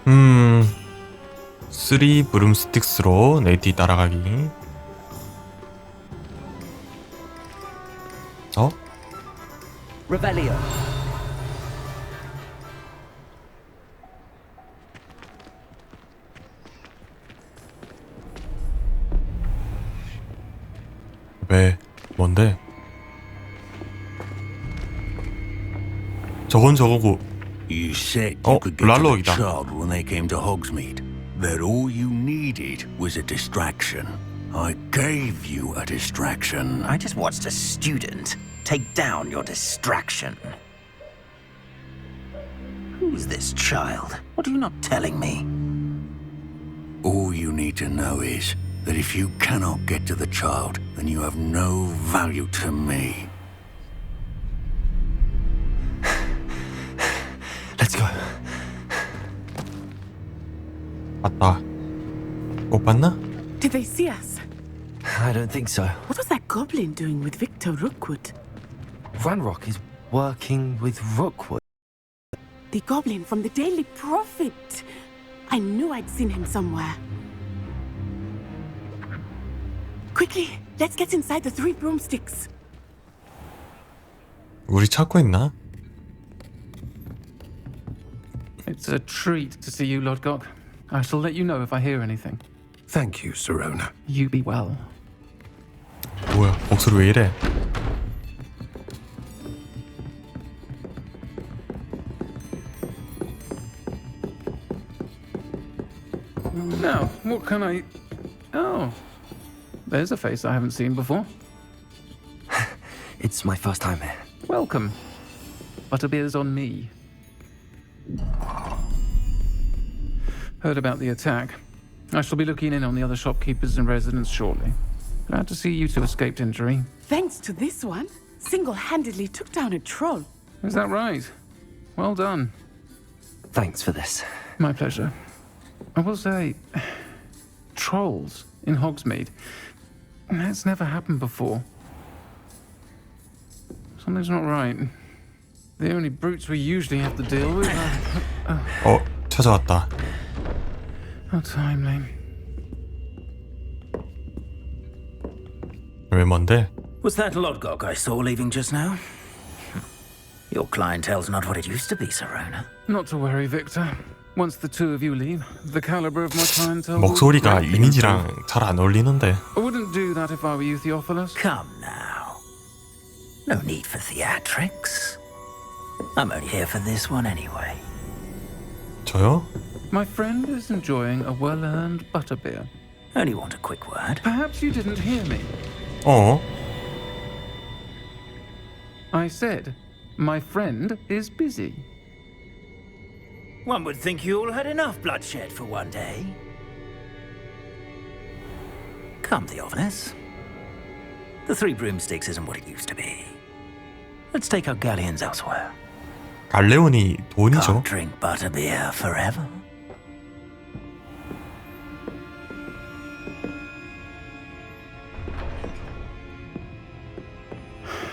음... 3 브룸스틱스로 네이티 따라가기. 어? Revelio. 왜? 뭔데? 저건 저거고. You said you Oh, could get to the 랄로이다. child when they came to Hogsmeade. That all you needed was a distraction. I gave you a distraction. I just watched a student take down your distraction. Who's this child? What are you not telling me? All you need to know is that if you cannot get to the child, then you have no value to me. Let's go. 봤다. 못 봤나? Did they see us? I don't think so. What was that goblin doing with Victor Rookwood? Ranrock is working with Rookwood. The goblin from the Daily Prophet. I knew I'd seen him somewhere. Quickly, let's get inside the 3 broomsticks. 우리 찾고 있나? It's a treat to see you, Lodgok. I shall let you know if I hear anything. Thank you, Serona. You be well. 뭐야, 목소리 왜 이래? Now, what can I... Oh, there's a face I haven't seen before. It's my first time here. Welcome. Butterbeer's on me. Heard about the attack. I shall be looking in on the other shopkeepers and residents shortly. Glad to see you two escaped injury. Thanks to this one, single-handedly took down a troll. Is that right? Well done. Thanks for this. My pleasure. I will say, trolls in Hogsmeade. That's never happened before. Something's not right. The only brutes we usually have to deal with are... 찾아왔다. How timely. 왜 뭔데? Was that Lodgok I saw leaving just now? Your clientele's not what it used to be, Serona. Not to worry, Victor. Once the two of you leave, the caliber of my clientele... will 목소리가 greatly 이미지랑 improve. 잘 안 어울리는데. I wouldn't do that if I were you, Theophilus. Come now. No need for theatrics. I'm only here for this one anyway. 저요? My friend is enjoying a well-earned butterbeer. Only want a quick word. Perhaps you didn't hear me. 어? I said, my friend is busy. One would think you all had enough bloodshed for one day. Come, Theophilus. The 3 broomsticks isn't what it used to be. Let's take our galleons elsewhere. 갈레온이 돈이죠. Can't drink butterbeer forever.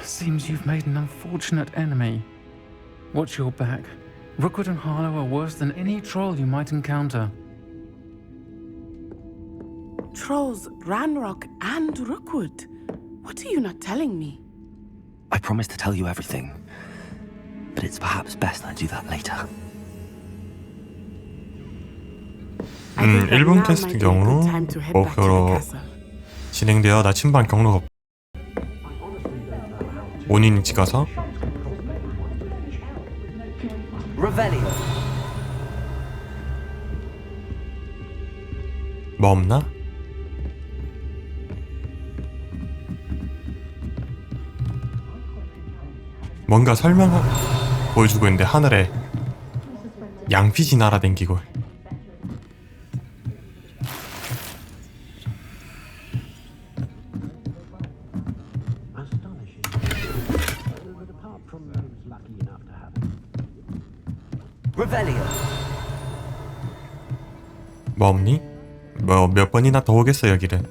Seems you've made an unfortunate enemy. Watch your back. Rookwood and Harlow are worse than any troll you might encounter. Trolls, Ranrock, and Rookwood. What are you not telling me? I promise to tell you everything, but it's perhaps best I do that later. I think that 1분 now 테스트 might be a good 경우 time to head back to the 목표로 castle. 진행되어 나침반 경로가 본인이 가서 Revelio. 뭐 없나? 뭔가 설명 보여주고 있는데 하늘에 양피지 날아댕기고. Revelio. 뭐 없니? 뭐 몇 번이나 더 오겠어 여기를.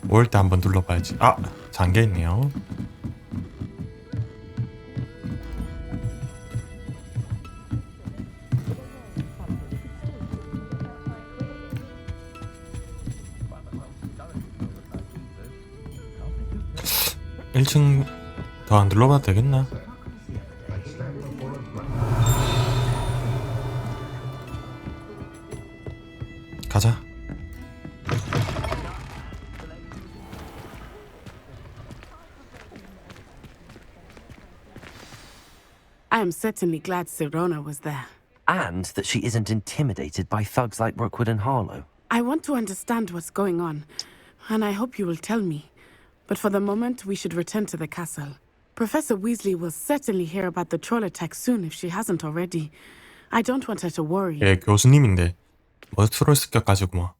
올 때 한번 눌러봐야지. 아! 잠겨있네요. 1층 더 안 눌러봐도 되겠나? 가자. I am certainly glad Sirona was there. And that she isn't intimidated by thugs like Rookwood and Harlow. I want to understand what's going on, and I hope you will tell me. But for the moment, we should return to the castle. Professor Weasley will certainly hear about the troll attack soon if she hasn't already. I don't want her to worry. 예, 교수님인데 뭐 트롤 습격가지고 뭐.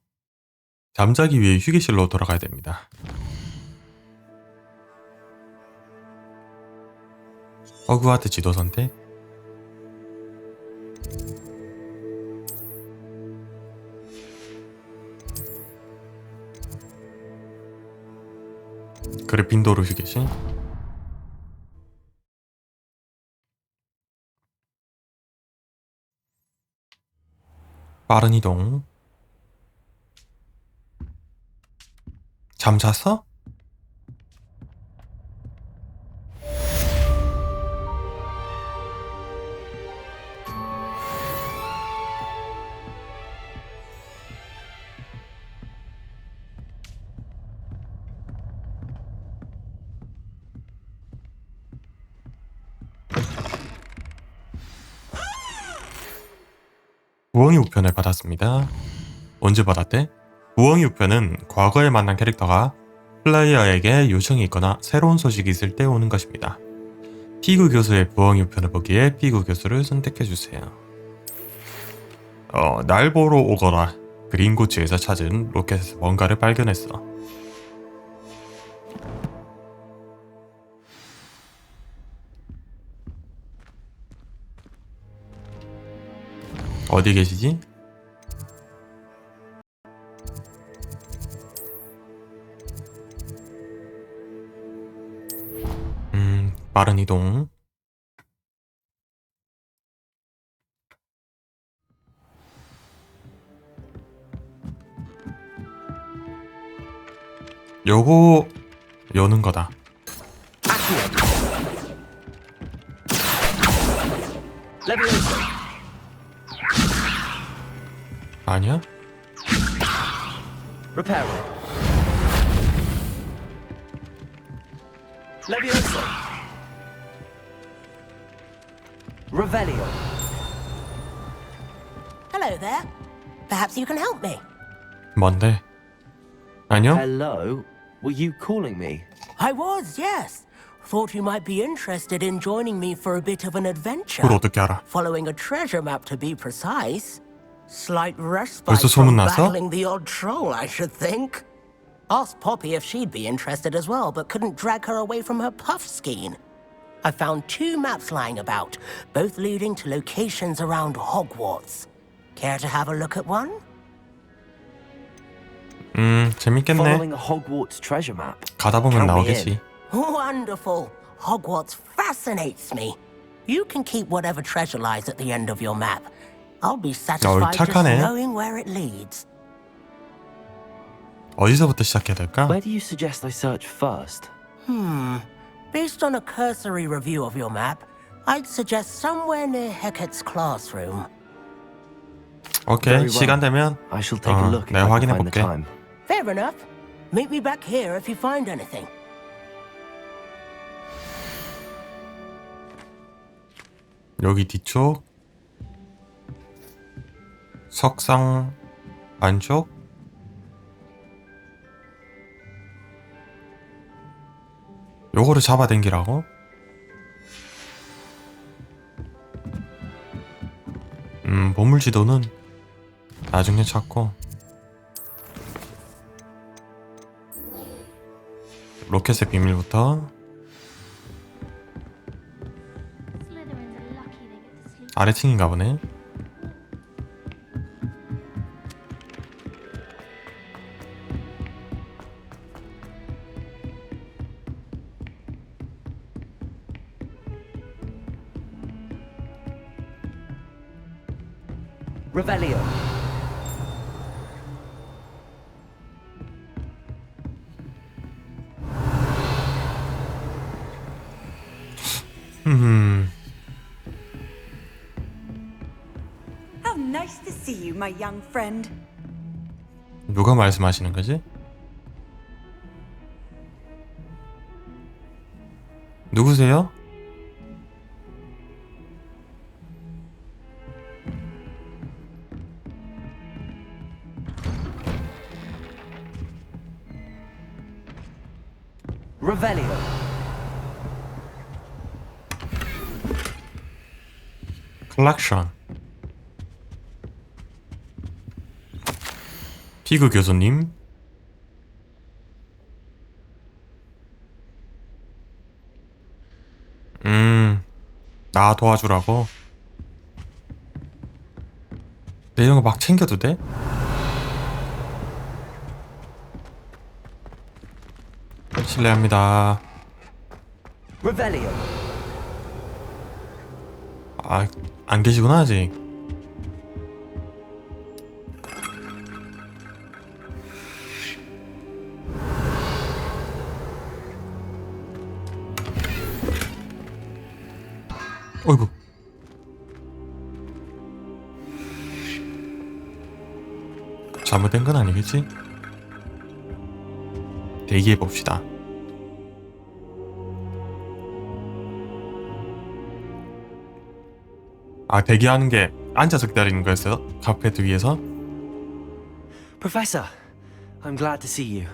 잠자기 위해 휴게실로 돌아가야 됩니다. 호그와트 지도 선택. 그리핀도르 휴게실. 빠른 이동. 잠 잤어? 부엉이 우편을 받았습니다. 언제 받았대? 부엉이 우편은 과거에 만난 캐릭터가 플레이어에게 요청이 있거나 새로운 소식이 있을 때 오는 것입니다. 피그 교수의 부엉이 우편을 보기에 피그 교수를 선택해주세요. 날 보러 오거라. 그린고치에서 찾은 로켓에서 뭔가를 발견했어. 어디 계시지? 빠른 이동. 요거 여는 거다. 아니야? Reparo. Levioso. Revelio. Hello there. Perhaps you can help me. 뭔데? 안녕? Hello? Were you calling me? I was, yes. Thought you might be interested in joining me for a bit of an adventure. 그걸 어떻게 알아? Following a treasure map to be precise. Slight respite 벌써 from 소문났어? battling the odd troll, I should think. Asked Poppy if she'd be interested as well, but couldn't drag her away from her puff skein. I found 2 maps lying about, both leading to locations around Hogwarts. Care to have a look at one? 재밌겠네. Following a Hogwarts treasure map. 가다 보면 Count me 나오겠지. Wonderful. Hogwarts fascinates me. You can keep whatever treasure lies at the end of your map. I'll be satisfied just 착하네. knowing where it leads. 어디서부터 시작해야 될까? Where do you suggest I search first? Based on a cursory review of your map, I'd suggest somewhere near Hecat's classroom. 오케이, Very well. 시간 되면 I shall take a look if 내가 I 확인해 can find the 볼게. time. Fair enough. Meet me back here if you find anything. 여기 뒤쪽 석상 안쪽 요거를 잡아당기라고? 보물지도는 나중에 찾고 로켓의 비밀부터 아래층인가 보네. Revelio. How nice to see you, my young friend. 누가 말씀하시는 거지? 누구세요? Revelio. 컬렉션. 피그 교수님. 나 도와주라고. 내 이런 거 막 챙겨도 돼? 실례합니다. Revelio. 아, 안 계시구나 아직. 어이구. 잘못된 건 아니겠지? 대기해 봅시다. 아, 대기하는 게 앉아서 기다리는 거였어요? 카페트 위에서? Professor, I'm glad to see you.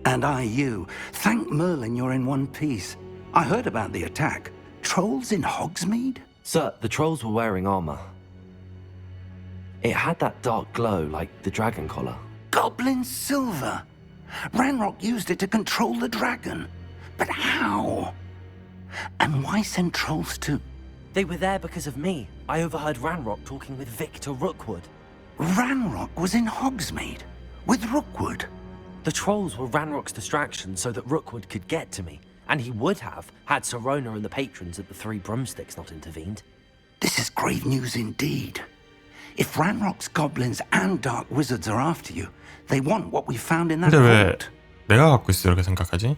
And I you. Thank Merlin you're in one piece. I heard about the attack. Trolls in Hogsmeade? Sir, the trolls were wearing armor. It had that dark glow like the dragon collar. Goblin silver. Ranrock used it to control the dragon. But how? And why send trolls to... They were there because of me. I overheard Ranrock talking with Victor Rookwood. Ranrock was in Hogsmeade with Rookwood. The trolls were Ranrock's distraction so that Rookwood could get to me. And he would have, had Sirona and the patrons at the Three Broomsticks not intervened. This is grave news indeed. If Ranrock's goblins and dark wizards are after you, they want what we found in that 근데 왜 vault. 내가 갖고 있어 이렇게 생각하지?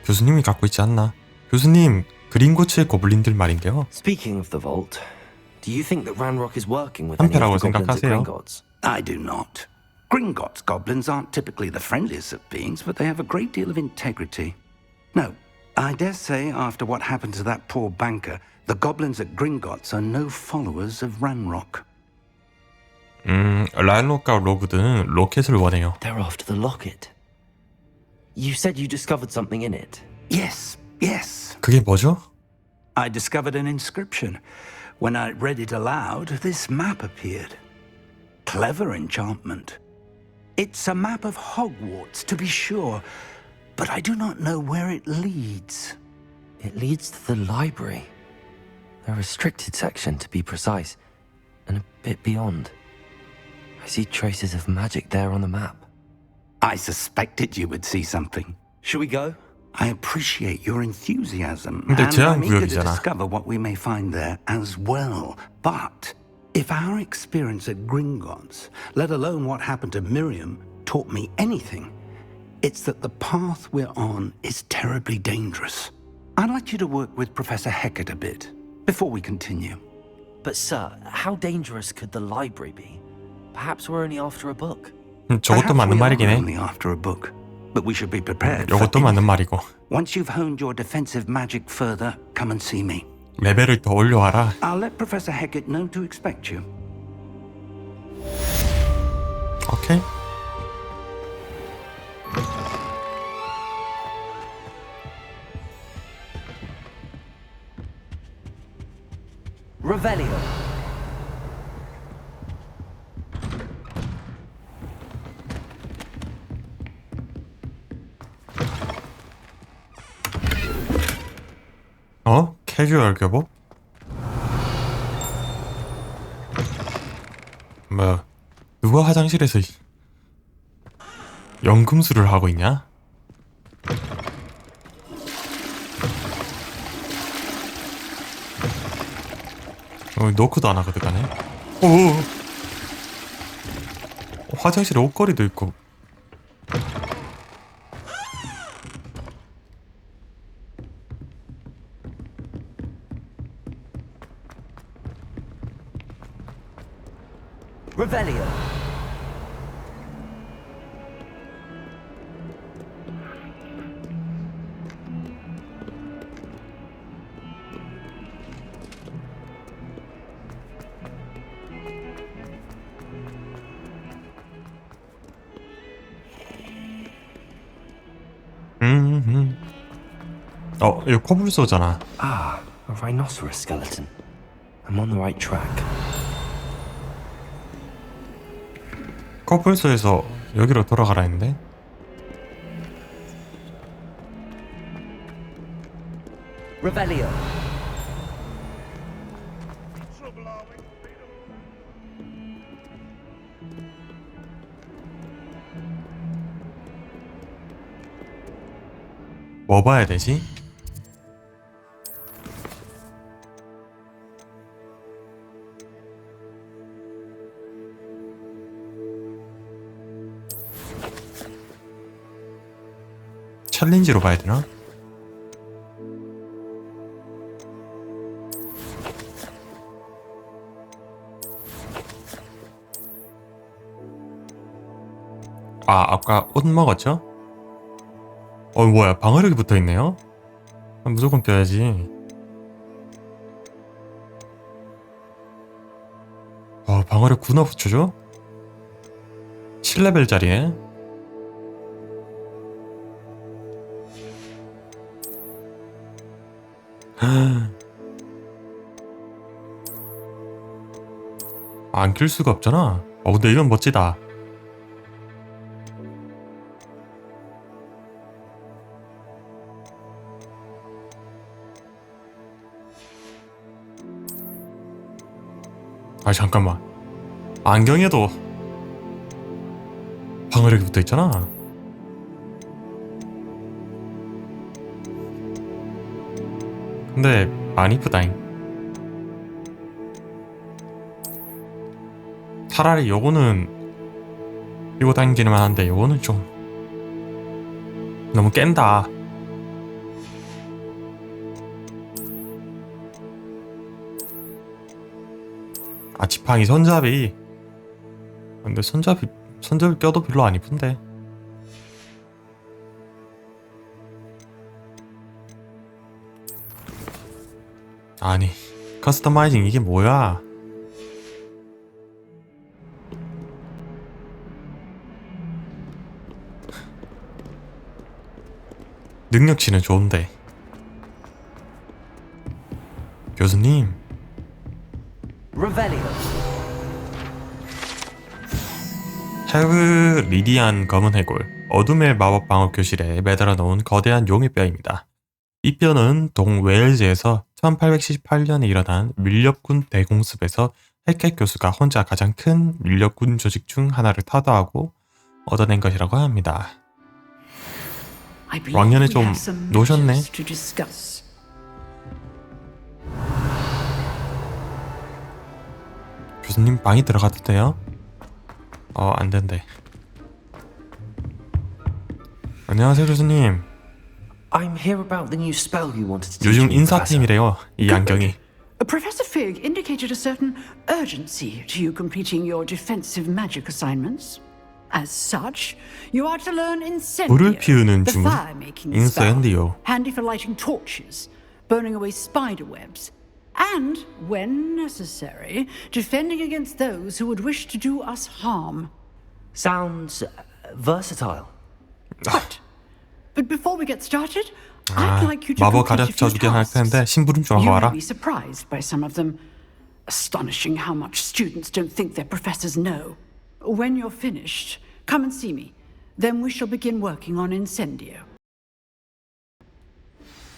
교수님이 갖고 있지 않나? 교수님, 그린고츠의 고블린들 말인데요. Speaking of the vault, do you think that Ranrock is working with any 한패라고 of the goblins at 생각하세요? Gringotts? I do not. Gringotts goblins aren't typically the friendliest of beings, but they have a great deal of integrity. No, I dare say after what happened to that poor banker, the goblins at Gringotts are no followers of Ranrock. 라일록과 로그드는 로켓을 원해요. They're after the locket. You said you discovered something in it. Yes, yes. 그게 뭐죠? I discovered an inscription. When I read it aloud, this map appeared. Clever enchantment. It's a map of Hogwarts, to be sure, but I do not know where it leads. It leads to the library. A restricted section, to be precise, and a bit beyond. I see traces of magic there on the map. I suspected you would see something. Should we go? I appreciate your enthusiasm, 근데 and I'm eager to 제한구역이잖아. discover what we may find there as well. But if our experience at Gringotts, let alone what happened to Miriam, taught me anything, it's that the path we're on is terribly dangerous. I'd like you to work with Professor Hecat a bit before we continue. But sir, how dangerous could the library be? Perhaps we're only after a book. 저것도 Perhaps 맞는 we are 말이긴 해. only after a book, but we should be prepared for 이것도 맞는 anything. 말이고. Once you've honed your defensive magic further, come and see me. 레벨을 더 올려와라. I'll let Professor Hecat know to expect you. 오케이. Revelio. 캐주얼 교복? 뭐 누가 화장실에서 연금술을 하고 있냐? 노크도 안 하거든 가네. 오. 화장실에 옷걸이도 있고. Revelio. 이거 코뿔소잖아. Ah, a rhinoceros skeleton. I'm on the right track. 코뿔소에서 여기로 돌아가라 했는데. Revelio. 뭐 봐야 되지? 챌린지로 봐야 되나? 아까 옷 먹었죠? 뭐야, 방어력이 붙어있네요? 무조건 껴야지. 방어력 9나 붙여줘? 7레벨짜리네? 안 낄 수가 없잖아. 근데 이건 멋지다. 잠깐만. 안경에도 방어력이 붙어있잖아. 근데 안 이쁘다잉. 차라리 요거는 이거 당기는만 한데 요거는 좀 너무 깬다. 지팡이 손잡이. 근데 손잡이 뼈도 별로 안 이쁜데. 아니, 커스터마이징 이게 뭐야? 능력치는 좋은데. 교수님. Revelio. 헤브 리디안 검은 해골, 어둠의 마법 방어 교실에 매달아 놓은 거대한 용의 뼈입니다. 이 뼈는 동웨일즈에서 1878년에 일어난 밀렵군 대공습에서 해켓 교수가 혼자 가장 큰 밀렵군 조직 중 하나를 타도하고 얻어낸 것이라고 합니다. 왕년에 좀 노셨네. 교수님 방에 들어가도 돼요? 안 된대. 안녕하세요 교수님. I'm here about the new spell you wanted to teach 요즘 me, 인사팀이래요. 이 안경이. Professor Fig indicated a certain urgency to you completing your defensive magic assignments. As such, you are to learn 불을 Incendio, 피우는 the 주문. fire-making spell, Incendio. handy for lighting torches, burning away spider webs, and, when necessary, defending against those who would wish to do us harm. Sounds versatile. Right. But before we get started, I'd like you to 마법 complete a few 가르쳐주긴 할 tasks. 텐데 심부름 좀 You 하고 may 와라. be surprised by some of them. Astonishing how much students don't think their professors know. When you're finished, come and see me. Then we shall begin working on Incendio.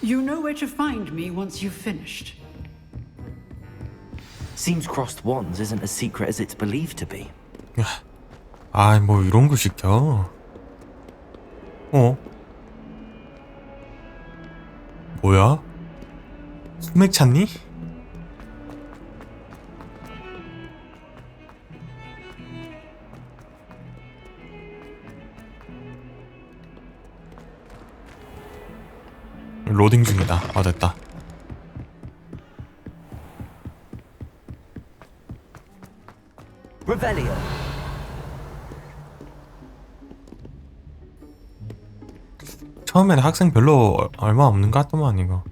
You know where to find me once you've finished. Seems crossed wands isn't as secret as it's believed to be. 뭐 이런 거 시켜. 뭐야? 소맥 찾니? 로딩 중이다. 됐다. Revelio. 처음에는 학생 별로 얼마 없는 것 같더만 이거.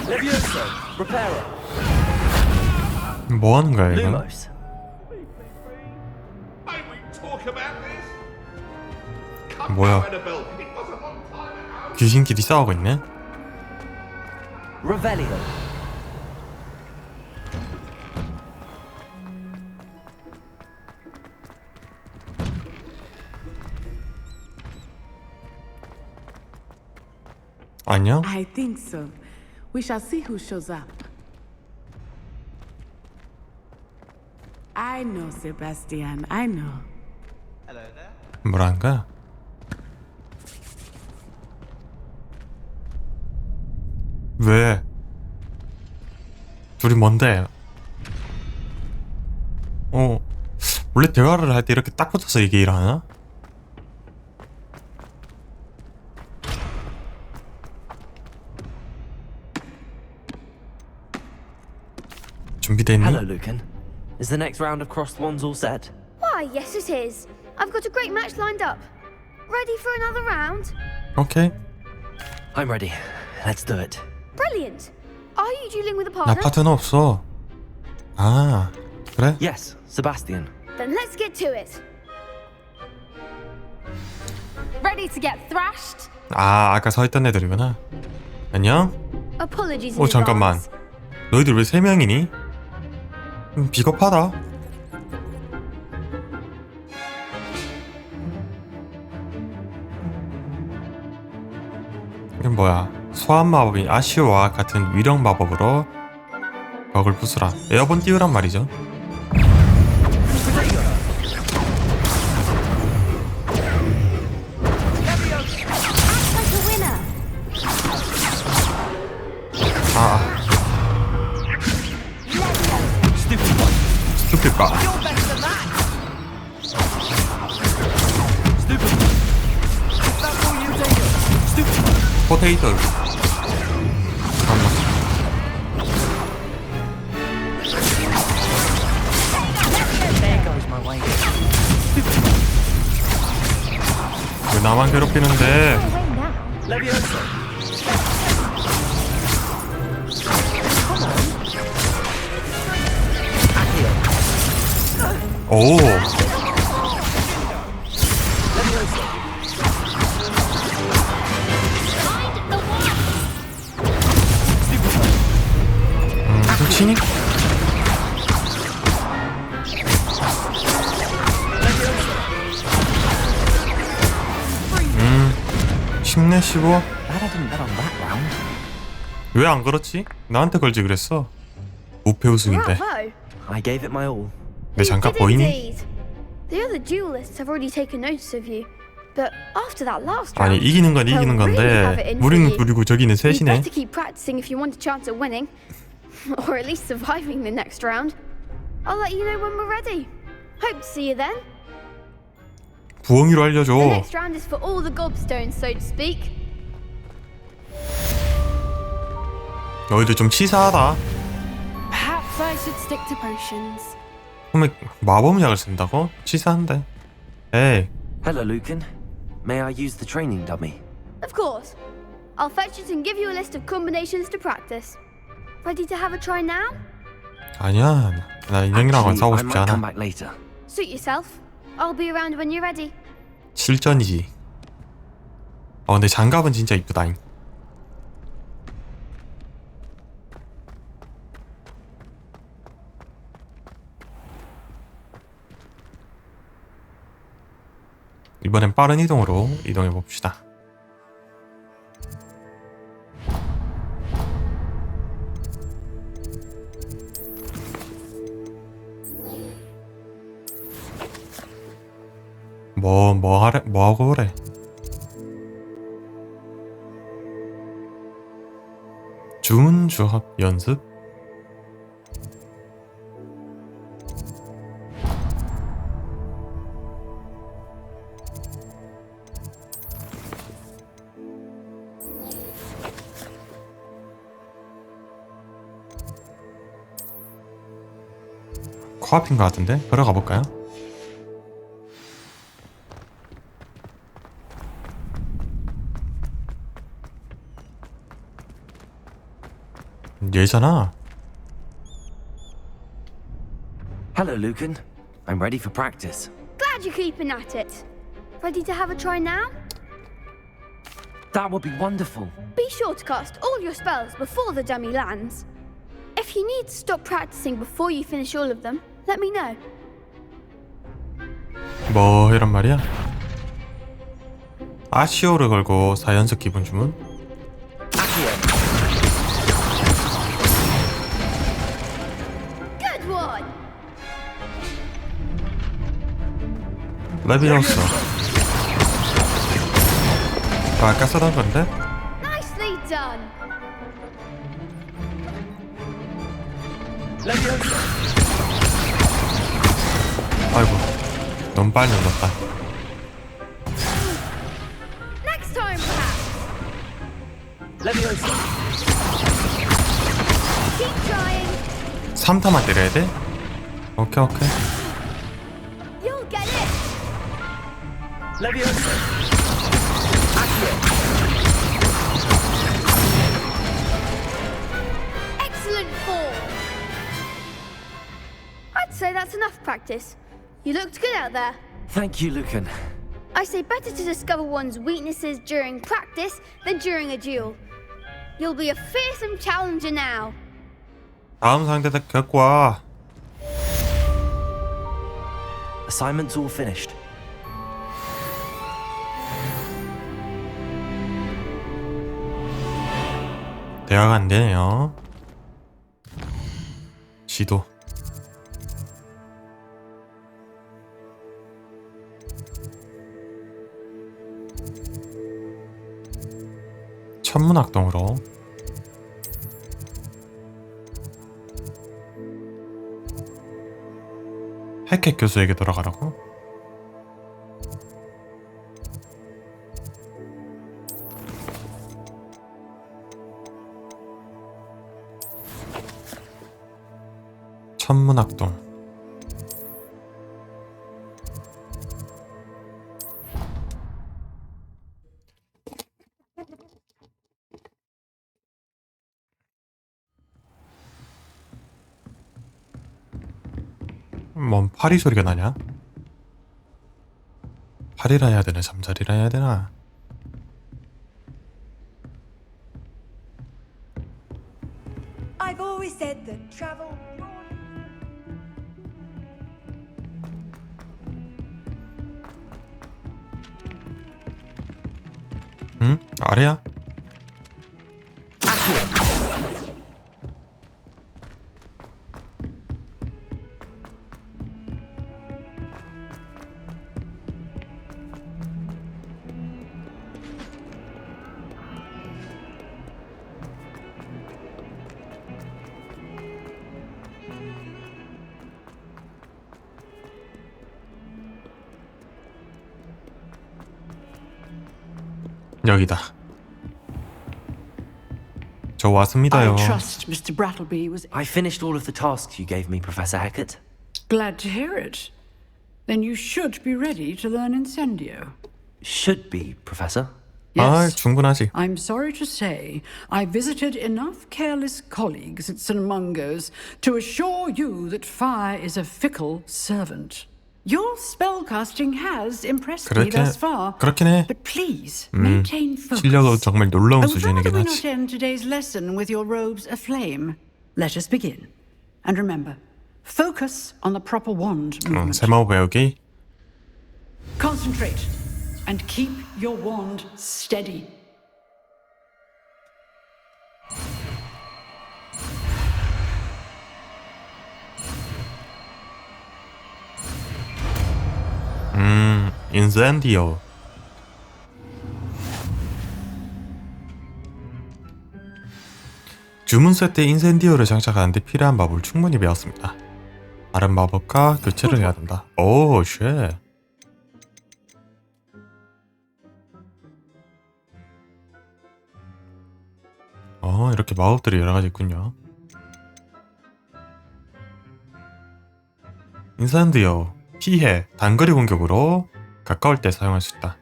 Levioso. Reparo. 뭐 하는 거야 이건? Lumos. 뭐야? 귀신끼리 싸우고 있네. Revelio. 안녕? I think so. We shall see who shows up. I know, Sebastian. I know. 뭐란가? 왜? 둘이 뭔데? 원래 대화를 할 때 이렇게 딱 붙어서 얘기를 하나? 준비됐니? Hello, Lucan. Is the next round of crossed wands all set? Why, yes it is. I've got a great match lined up. Ready for another round? 오케이. I'm ready. Let's do it. Brilliant. Are you dueling with a 나 partner? 파트너 없어. 아, 그래? Yes, Sebastian. Then let's get to it. Ready to get thrashed? 아, 아까 서 있던 애들이구나. 안녕? Apologies in 오, 잠깐만. advance. 너희들 왜 3명이니? 비겁하다. 이건 뭐야? 소환 마법인 아시오와 같은 위령 마법으로 벽을 부수라. 에어본 띄우란 말이죠. Like a winner. 스투핏 봐. 포테이토. 잠깐만. There goes my way. 왜 나만 괴롭히는데? Levioso. 오. 그렇지? 쉽네 15. Glad I didn't bet on that round. 왜 안 그렇지? 나한테 걸지 그랬어. 무패 우승인데. Bravo. I gave it my all. 내 장갑 You did 보이니? indeed. The other duelists have already taken notice of you. But after that last 아니 round, 이기는 건 이기는 they'll really have it 건데 in for 우리는 you. 둘이고 저기는 You'd 셋이네. better keep practicing if you want a chance at winning. Or at least surviving the next round. I'll let you know when we're ready. Hope to see you then. 부엉이로 알려줘. The next round is for all the gobstones, so to speak. 너희들 좀 치사하다. Perhaps I should stick to potions. 그러면 마법약을 쓴다고? 치사한데. 에이. Hello, Lucan. May I use the training dummy? Of course. I'll fetch it and give you a list of combinations to practice. Ready to have a try now? 아니야. 나 인형이랑은 Actually, 싸우고 I 싶지 might come 않아. back later. Suit yourself. I'll be around when you're ready. 실전이지. 근데 장갑은 진짜 이쁘다잉. 이번엔 빠른 이동으로 이동해 봅시다. 뭐 하고 그래? 주문 조합 연습? 코앞인 것 같은데? 들어가 볼까요? 얘잖아. Hello, Lucan. I'm ready for practice. Glad you're keeping at it. Ready to have a try now? That would be wonderful. Be sure to cast all your spells before the dummy lands. If you need to stop practicing before you finish all of them, let me know. 뭐 이런 말이야? 아시오를 걸고 4연속 기본 주문? Good one! 레비오스. 아까 쓰던 건데? Nicely done! 아이고, 너무 빨리 눌렀다. Next time, perhaps! Keep trying! 3타만 때려야 돼? 오케이. You'll get it! Excellent form! I'd say that's enough practice. You looked good out there. Thank you, Lucan. I say better to discover one's weaknesses during practice than during a duel. You'll be a fearsome challenger now. 다음 상대다 겪고 와. Assignment's all finished. 대화가 안 되네요. 지도. 천문학동으로. 해켓 교수에게 돌아가라고? 천문학동. 뭔 파리 소리가 나냐? 파리라 해야 되나 잠자리라 해야 되나? I've always said that travel. 응? 아래야? 여기다. 저 왔습니다요. I trust Mr. Brattleby was I finished all of the tasks you gave me, Professor Hecat. glad to hear it. Then you should be ready to learn Incendio. Should be, Professor. 아, Yes. 충분하지. I'm sorry to say, I visited enough careless colleagues at St. Mungo's to assure you that fire is a fickle servant. Your spellcasting has impressed me thus far. 그렇긴 해. But please, maintain focus. 실력은 정말 놀라운 I would 수준이긴 rather we 하지. not end today's lesson with your robes aflame. Let us begin. And remember, focus on the proper wand movement. 세마호 배우기. Concentrate and keep your wand steady. 인센디오. 주문세 때 인센디오를 장착하는데 필요한 마법을 충분히 배웠습니다. 다른 마법과 교체를 해야 된다. 오, 쉣. 이렇게 마법들이 여러 가지 있군요. 인산드요. 피해, 단거리 공격으로 가까울 때 사용할 수 있다.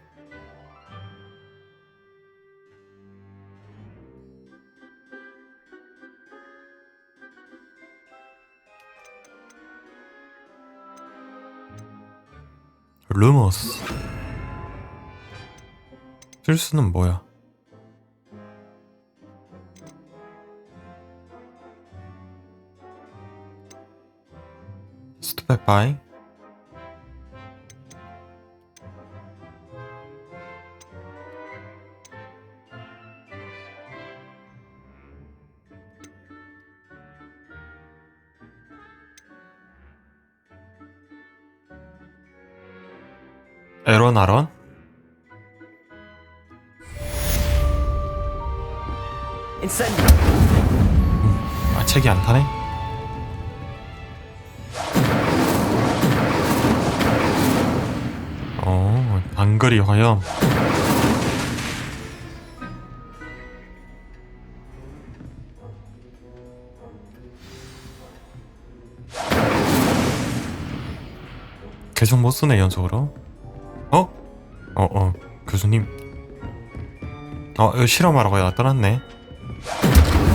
루머스. 필수는 뭐야? 스톱 바이. 에런 아런? 아, 책이 안 타네? 단거리 화염. 계속 못 쓰네, 연속으로. 교수님. 이거 실험하라고 여기다 떠났네.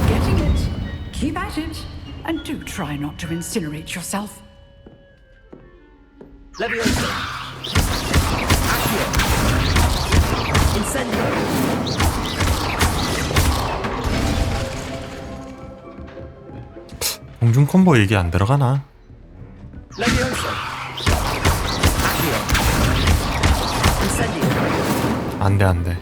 Getting it. Keep at it. And do try not to incinerate yourself. Leviosa. Accio. Incendio. 공중 콤보 얘기 안 들어가나? Leviosa. Accio. Incendio. 안돼.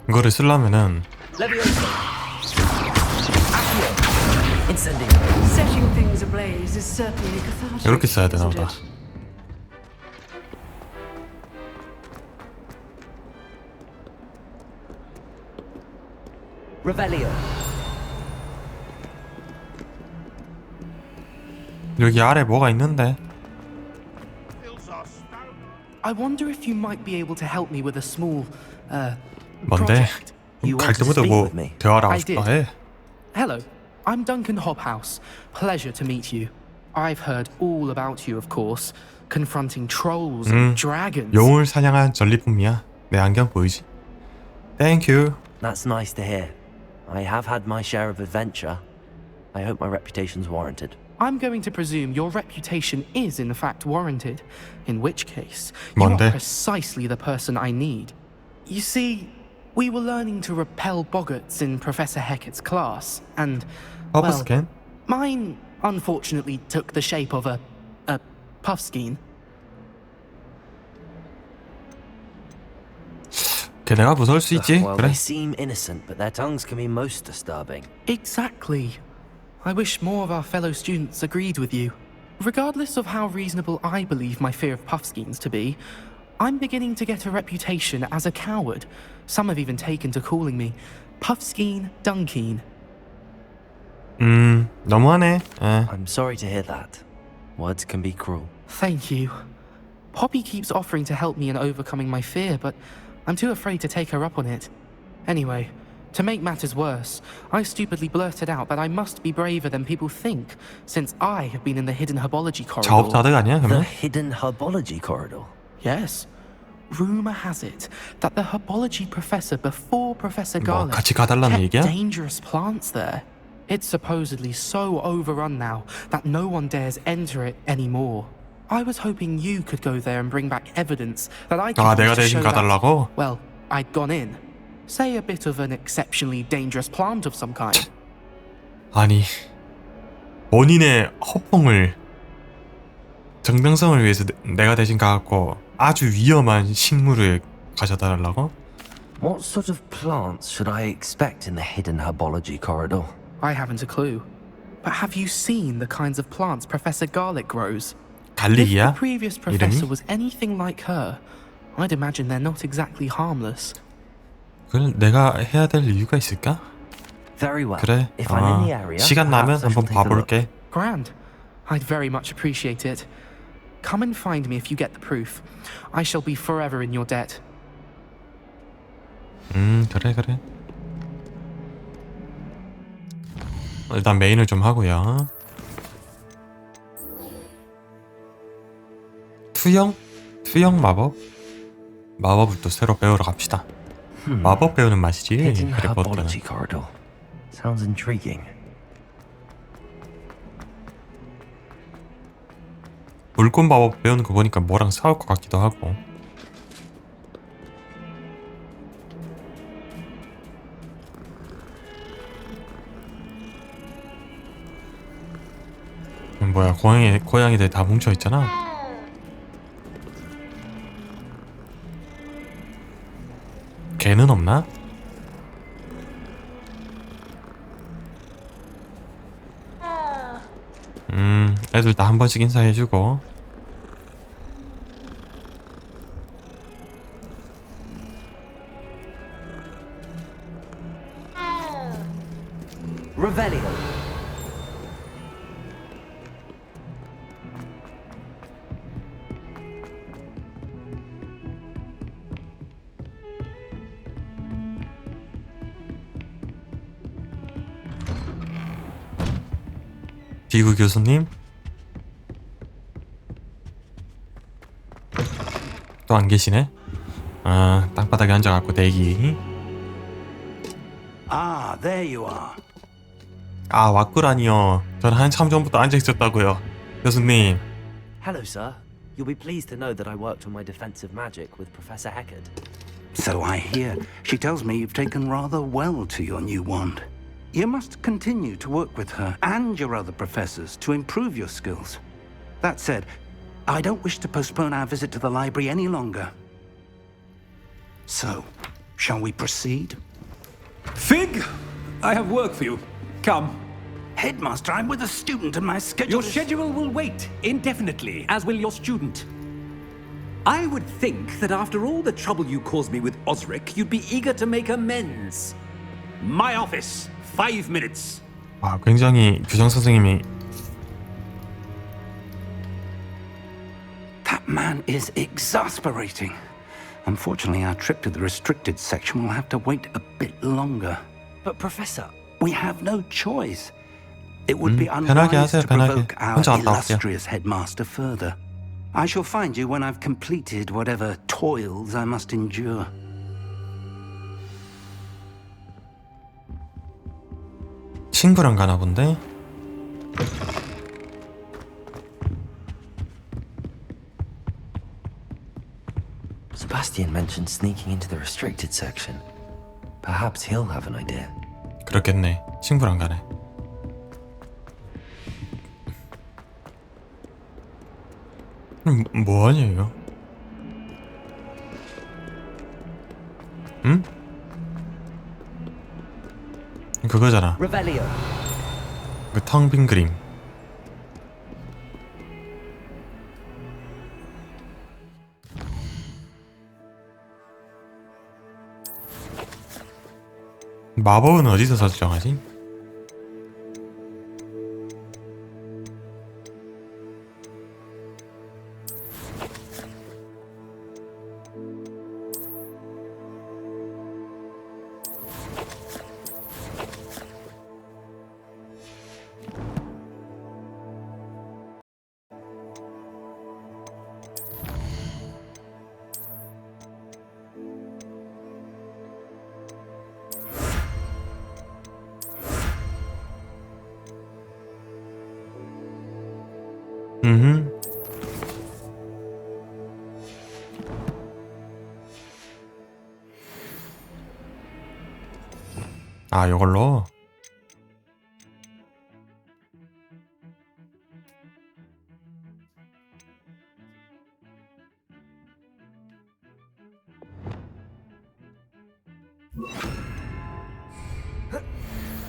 이거를 쓰려면은 Leviosa. Accio. Incendio. Setting things ablaze is certainly cathartic. 이렇게 써야 되나 isn't 보다. it? Revelio. 여기 아래 뭐가 있는데? I wonder if you might be able to help me with a small, 뭔데? project. 갈 때마다 뭐 대화를 하고 I 싶다 did. 해. Hello, I'm Duncan Hobhouse. Pleasure to meet you. I've heard all about you, of course, confronting trolls and dragons. 용을 사냥한 전리품이야. 내 안경 보이지? Thank you. That's nice to hear. I have had my share of adventure. I hope my reputation's warranted. I'm going to presume your reputation is in fact warranted, in which case, you are 뭔데? precisely the person I need. You see, we were learning to repel boggarts in Professor Hecat's class, and, well, 퍼브스캔? mine unfortunately took the shape of a puffskein. 걔네가 무서울 수 있지? Well, 그래. they seem innocent, but their tongues can be most disturbing. Exactly. I wish more of our fellow students agreed with you. Regardless of how reasonable I believe my fear of puffskeins to be, I'm beginning to get a reputation as a coward. Some have even taken to calling me Puffskein Dunkeen. 너무하네. I'm sorry to hear that. Words can be cruel. Thank you. Poppy keeps offering to help me in overcoming my fear, but I'm too afraid to take her up on it. Anyway, to make matters worse, I stupidly blurted out that I must be braver than people think, since I have been in the hidden herbology corridor. 자업자득 아니야, The 그러면? hidden herbology corridor. Yes. Rumor has it that the herbology professor before Professor 뭐 Garland 같이 가달라는 kept 얘기야? dangerous plants there. It's supposedly so overrun now that no one dares enter it anymore. I was hoping you could go there and bring back evidence that I could 아, 내가 use to 대신 show that, 가달라고? well, I'd gone in. Say a bit of an exceptionally dangerous plant of some kind. 아니, 본인의 허풍을 정당성을 위해서 내가 대신 가갖고 아주 위험한 식물을 가져다 달라고? What sort of plants should I expect in the hidden herbology corridor? I haven't a clue. But have you seen the kinds of plants Professor Garlic grows? If 갈릭이야? the previous professor 이름이? was anything like her, I'd imagine they're not exactly harmless. 그걸 내가 해야 될 이유가 있을까? Very well. 그래. If I'm in the area, 시간 나면 perhaps I 한번 shall take a look. 봐볼게. Grand. I'd very much appreciate it. Come and find me if you get the proof. I shall be forever in your debt. 그래. 일단 메인을 좀 하고요. 투영 마법? 마법을 또 새로 배우러 갑시다. 마법 배우는 맛이지. Hidden 해리포터는. herbology corridor. Sounds intriguing. 불꽃 마법 배우는 거 보니까 뭐랑 싸울 것 같기도 하고. 뭐야, 고양이들 다 뭉쳐 있잖아. 개는 없나? 애들 다 한 번씩 인사해주고. Revelio. 디그 교수님? 또 안 계시네? 아, 땅바닥에 앉아갖고 대기. Ah, there you are. 아, 왔구라니요. 저는 한참 전부터 앉아있었다고요. 교수님. Hello, sir. You'll be pleased to know that I worked on my defensive magic with Professor Heckard. So I hear. She tells me you've taken rather well to your new wand. You must continue to work with her and your other professors to improve your skills. That said, I don't wish to postpone our visit to the library any longer. So, shall we proceed? Fig, I have work for you. Come. Headmaster, I'm with a student and my schedule Your schedule will wait indefinitely, as will your student. I would think that after all the trouble you caused me with Osric, you'd be eager to make amends. My office, 5 minutes. 와, 굉장히 교장 선생님이. That man is exasperating. Unfortunately, our trip to the restricted section will have to wait a bit longer. But Professor, we have no choice. It would be 편하게 unwise 하세요, to 편하게. provoke our 혼자 갔다 올게요. illustrious headmaster further. I shall find you when I've completed whatever toils I must endure. 친구랑 가나 본데? Sebastian mentioned sneaking into the restricted section. Perhaps he'll have an idea. 그렇겠네. 친구랑 가네. 뭐하냐? 응? 그거잖아. Revelio. 그 텅 빈 그림. 마법은 어디서 설정하지? 아, 요걸로?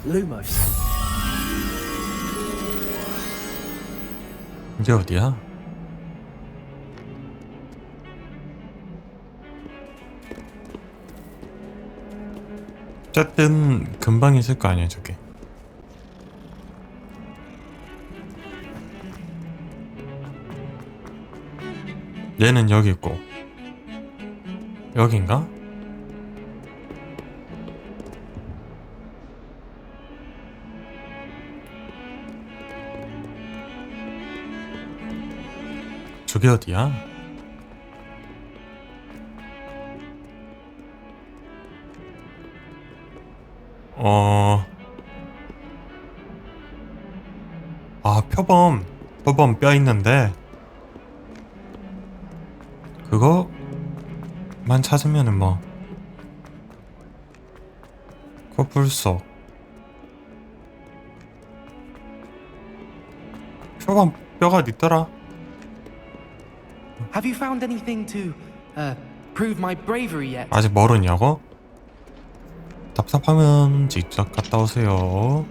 Lumos. 이게 어디야? 어쨌든 금방 있을 거 아니야, 저게. 얘는 여기 있고 여긴가? 그게 어디야? 표범 뼈 있는데 그거만 찾으면은 뭐 코뿔소 표범 뼈가 있더라. Have you found anything to prove my bravery yet? 아직 멀었냐고? 답답하면 직접 갔다 오세요.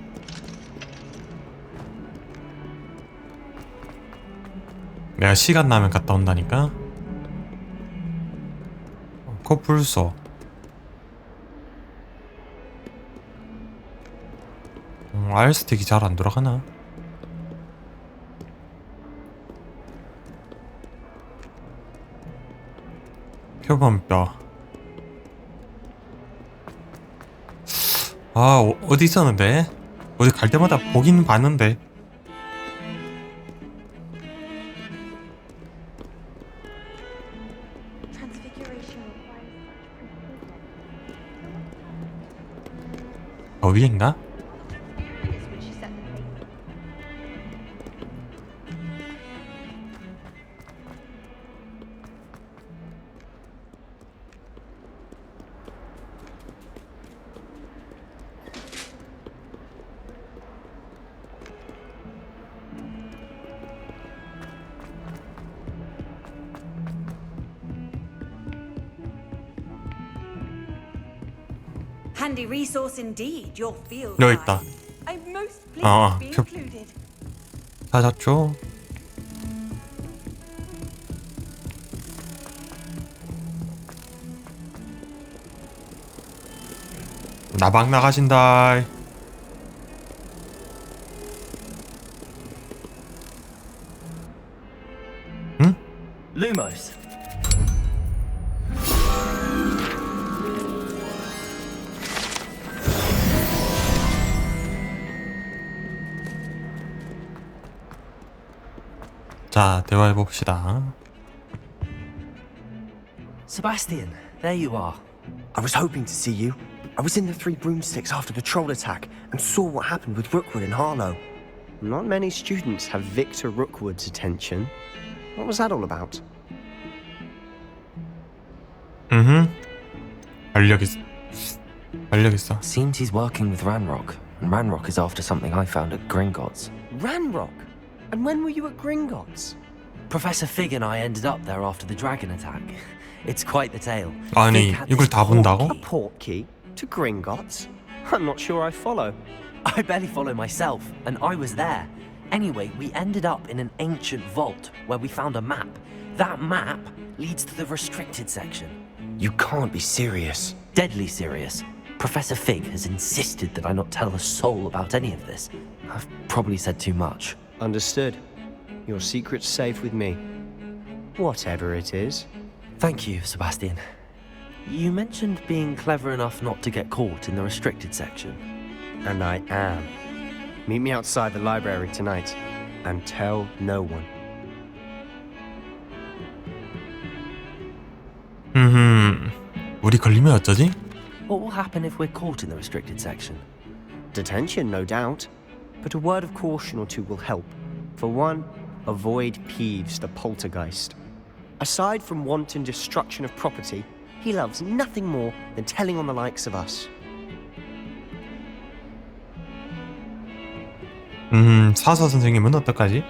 내가 시간 나면 갔다 온다니까. 코뿔소. 알스틱이 잘 안 돌아가나? 표범뼈. 어디 있었는데? 어디 갈 때마다 보긴 봤는데. 위인가? Handy resource indeed, your field 여기 있다. guide. I'm most pleased to be included. 찾았죠? 나방 나가신다. 응? Lumos. 자, 대화해봅시다. Sebastian, there you are. I was hoping to see you. I was in the Three Broomsticks after the troll attack and saw what happened with Rookwood and Harlow. Not many students have Victor Rookwood's attention. What was that all about? 알력 있어. Seems he's working with Ranrock, and Ranrock is after something I found at Gringotts. Ranrock? And when were you at Gringotts? Professor Fig and I ended up there after the dragon attack. It's quite the tale. 아니, 이걸 다 본다고? A portkey? To Gringotts? I'm not sure I follow. I barely follow myself, and I was there. Anyway, we ended up in an ancient vault where we found a map. That map leads to the restricted section. You can't be serious. Deadly serious. Professor Fig has insisted that I not tell a soul about any of this. I've probably said too much. Understood. Your secret's safe with me. Whatever it is. Thank you, Sebastian. You mentioned being clever enough not to get caught in the restricted section. And I am. Meet me outside the library tonight. And tell no one. 우리 걸리면 어쩌지? What will happen if we're caught in the restricted section? Detention, no doubt. But a word of caution or two will help. For one, avoid Peeves the poltergeist. Aside from wanton destruction of property, he loves nothing more than telling on the likes of us. 사서 선생님은 어떡하지?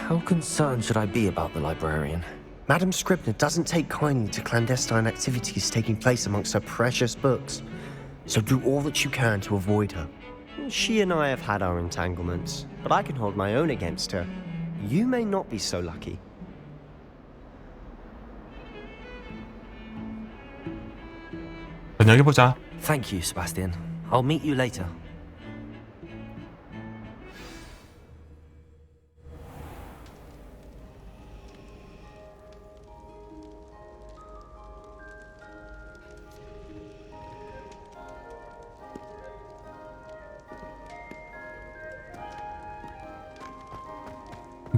How concerned should I be about the librarian? Madam Scribner doesn't take kindly to clandestine activities taking place amongst her precious books. So do all that you can to avoid her. She and I have had our entanglements, but I can hold my own against her. You may not be so lucky. 저녁해보자. Thank you, Sebastian. I'll meet you later.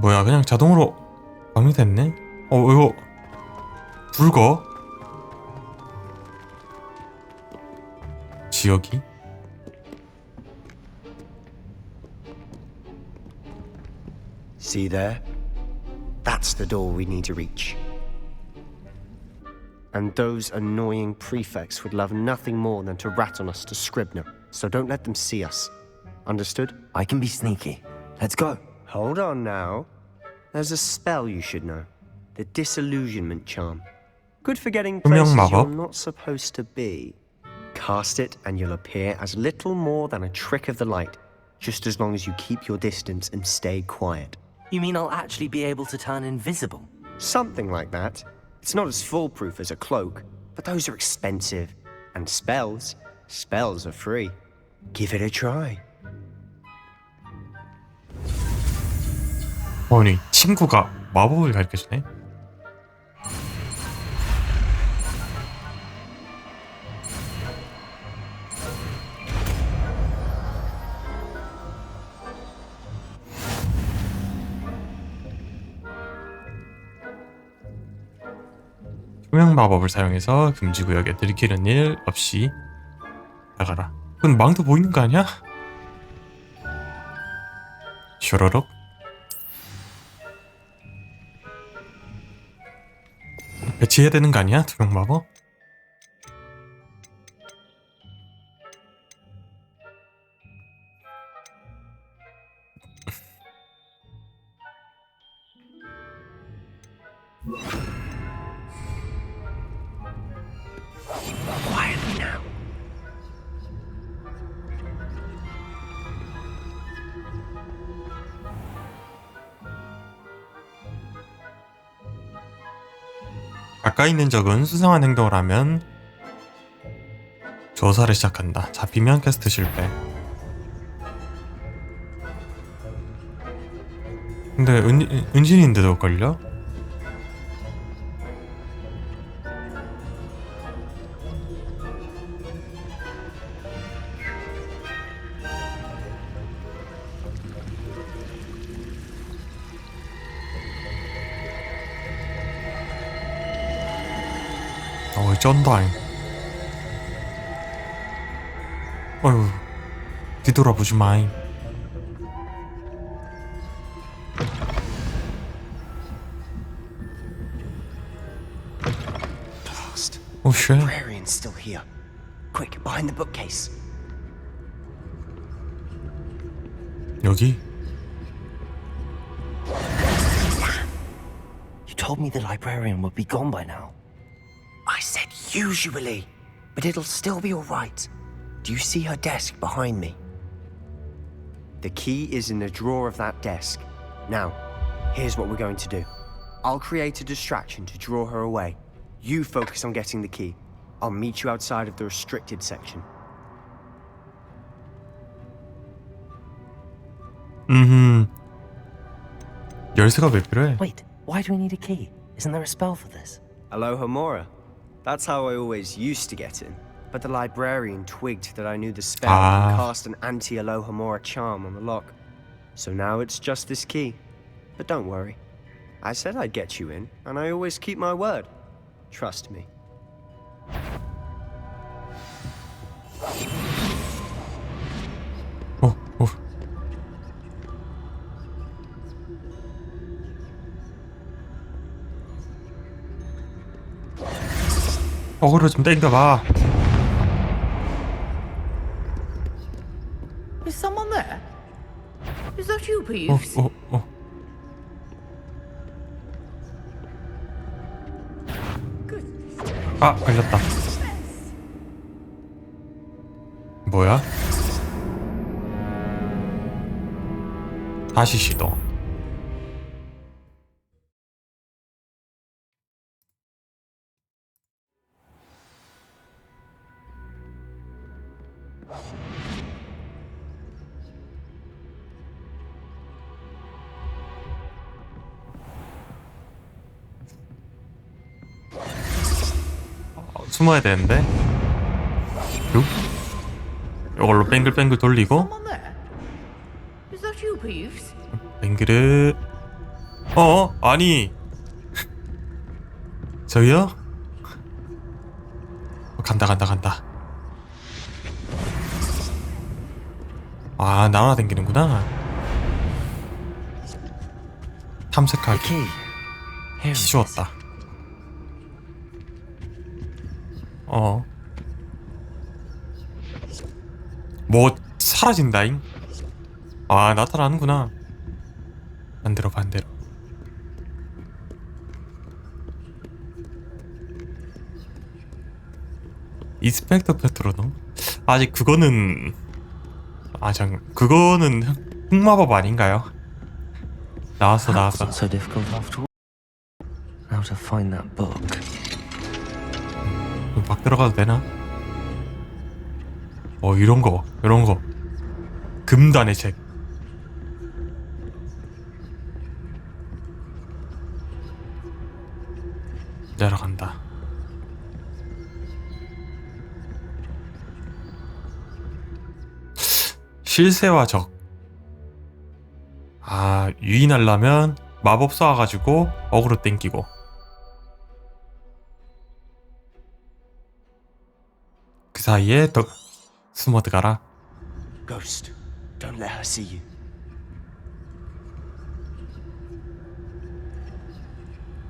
뭐야, 그냥 자동으로 범위됐네? 이거 붉어? 지역이? See there? That's the door we need to reach. And those annoying prefects would love nothing more than to rat on us to Scribner, so don't let them see us. Understood? I can be sneaky. Let's go. Hold on now. There's a spell you should know. The Disillusionment Charm. Good for getting places you're not supposed to be. Cast it and you'll appear as little more than a trick of the light, just as long as you keep your distance and stay quiet. You mean I'll actually be able to turn invisible? Something like that. It's not as foolproof as a cloak, but those are expensive. And spells are free. Give it a try. 아니, 친구가 마법을 가르쳐주네? 투명 마법을 사용해서 금지구역에 들키는 일 없이 나가라. 그건 망도 보이는 거 아니야? 슈러럭? 배치해야 되는 거 아니야? 투명 마법? Quietly now. 가까이 있는 적은 수상한 행동을 하면 조사를 시작한다. 잡히면 퀘스트 실패. 근데 은신인데도 걸려? 쩐다잉. 어휴, 뒤돌아보지 마잉. Blast. Oh shit. Librarian's still here. Quick, behind the bookcase. 여기? You told me the librarian would be gone by now. I said usually, but it'll still be all right. Do you see her desk behind me? The key is in the drawer of that desk. Now, here's what we're going to do. I'll create a distraction to draw her away. You focus on getting the key. I'll meet you outside of the restricted section. 열쇠가 왜 필요해? Wait, why do we need a key? Isn't there a spell for this? Alohomora. That's how I always used to get in. But the librarian twigged that I knew the spell and cast an anti-Alohomora charm on the lock. So now it's just this key. But don't worry. I said I'd get you in, and I always keep my word. Trust me. 어그로 좀 땡겨봐. Is someone there? Is that you, Peeves? 아, 걸렸다. 뭐야? 다시 시도. 숨어야 되는데. 이걸로 뱅글뱅글 돌리고. Is that you, Peeves? 뱅글을. 아니. 저기요? 간다. 아, 날아다니는구나. 탐색할 키 주웠다. 뭐 사라진다잉? 아, 나타나는구나. 반대로. 이스펙터 페트로노? 아직 그거는 그거는 흑마법 아닌가요? 나왔어. So difficult after all. How to find that book? 막 들어가도 되나? 이런 거. 금단의 책. 내려간다. 실세와 적. 아, 유인하려면 마법 쏴가지고 어그로 땡기고. 그 사이에 더 숨어 들어가라. Ghost, don't let her see you.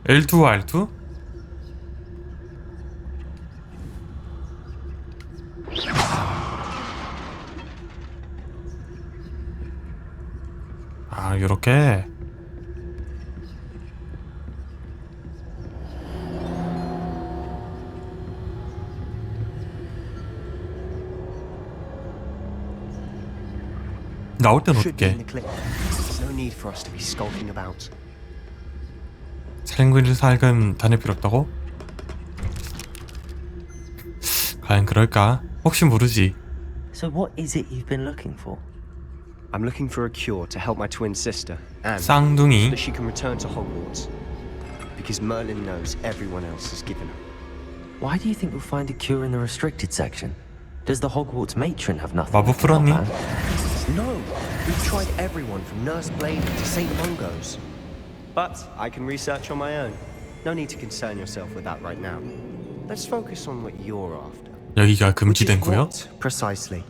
L2와 R2? 아, 요렇게. 나올 땐 어떻게? No need for us to be skulking about. 살인구를 살금 다닐 필요 없다고? 과연 그럴까? 혹시 모르지. So what is it you've been looking for? I'm looking for a cure to help my twin sister, Anne, 쌍둥이. so that she can return to Hogwarts. Because Merlin knows everyone else has given up. Why do you think you'll find a cure in the restricted section? Does the Hogwarts matron have nothing? 마법 풀었니? No, we've tried everyone from Nurse Blade to St. Mungo's. But I can research on my own. No need to concern yourself with that right now. Let's focus on what you're after. 여기가 금지된 구역? Precisely.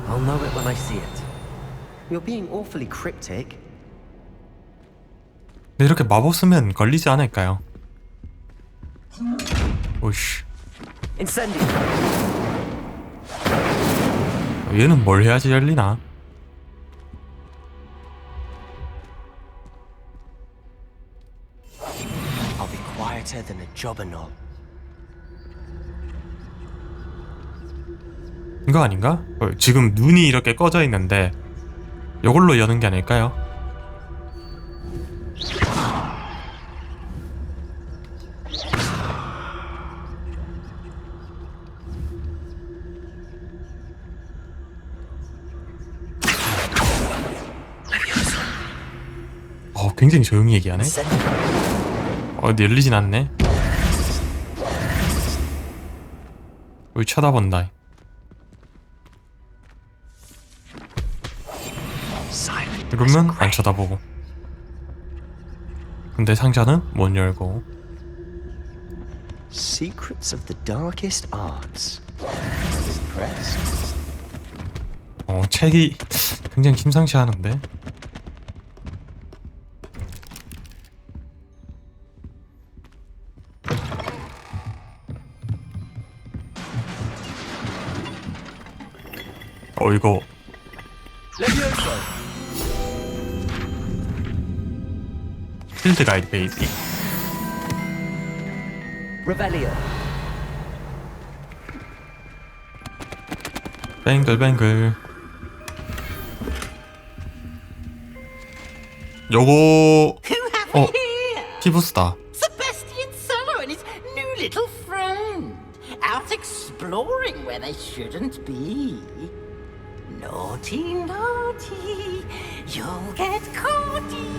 I'll know it when I see it. You're being awfully cryptic. 근데 이렇게 마법 쓰면 걸리지 않을까요? 오이씨. Incendio. 얘는 뭘 해야지 열리나? I'll be quieter than a jobberknoll. 이거 아닌가? 지금 눈이 이렇게 꺼져 있는데 이걸로 여는 게 아닐까요? 굉장히 조용히 얘기하네. 열리진 않네. 우리 쳐다본다. 이러면 안 쳐다보고. 근데 상자는 못 열고. Secrets of the darkest arts. I'm impressed. 책이 굉장히 심상치 않은데. 이거 필드 가이드 페이지. Revelio. 뱅글뱅글. 요거 피부스다. Sebastian Solo and his new little friend out exploring where they shouldn't be. Naughty, naughty, you'll get caughty.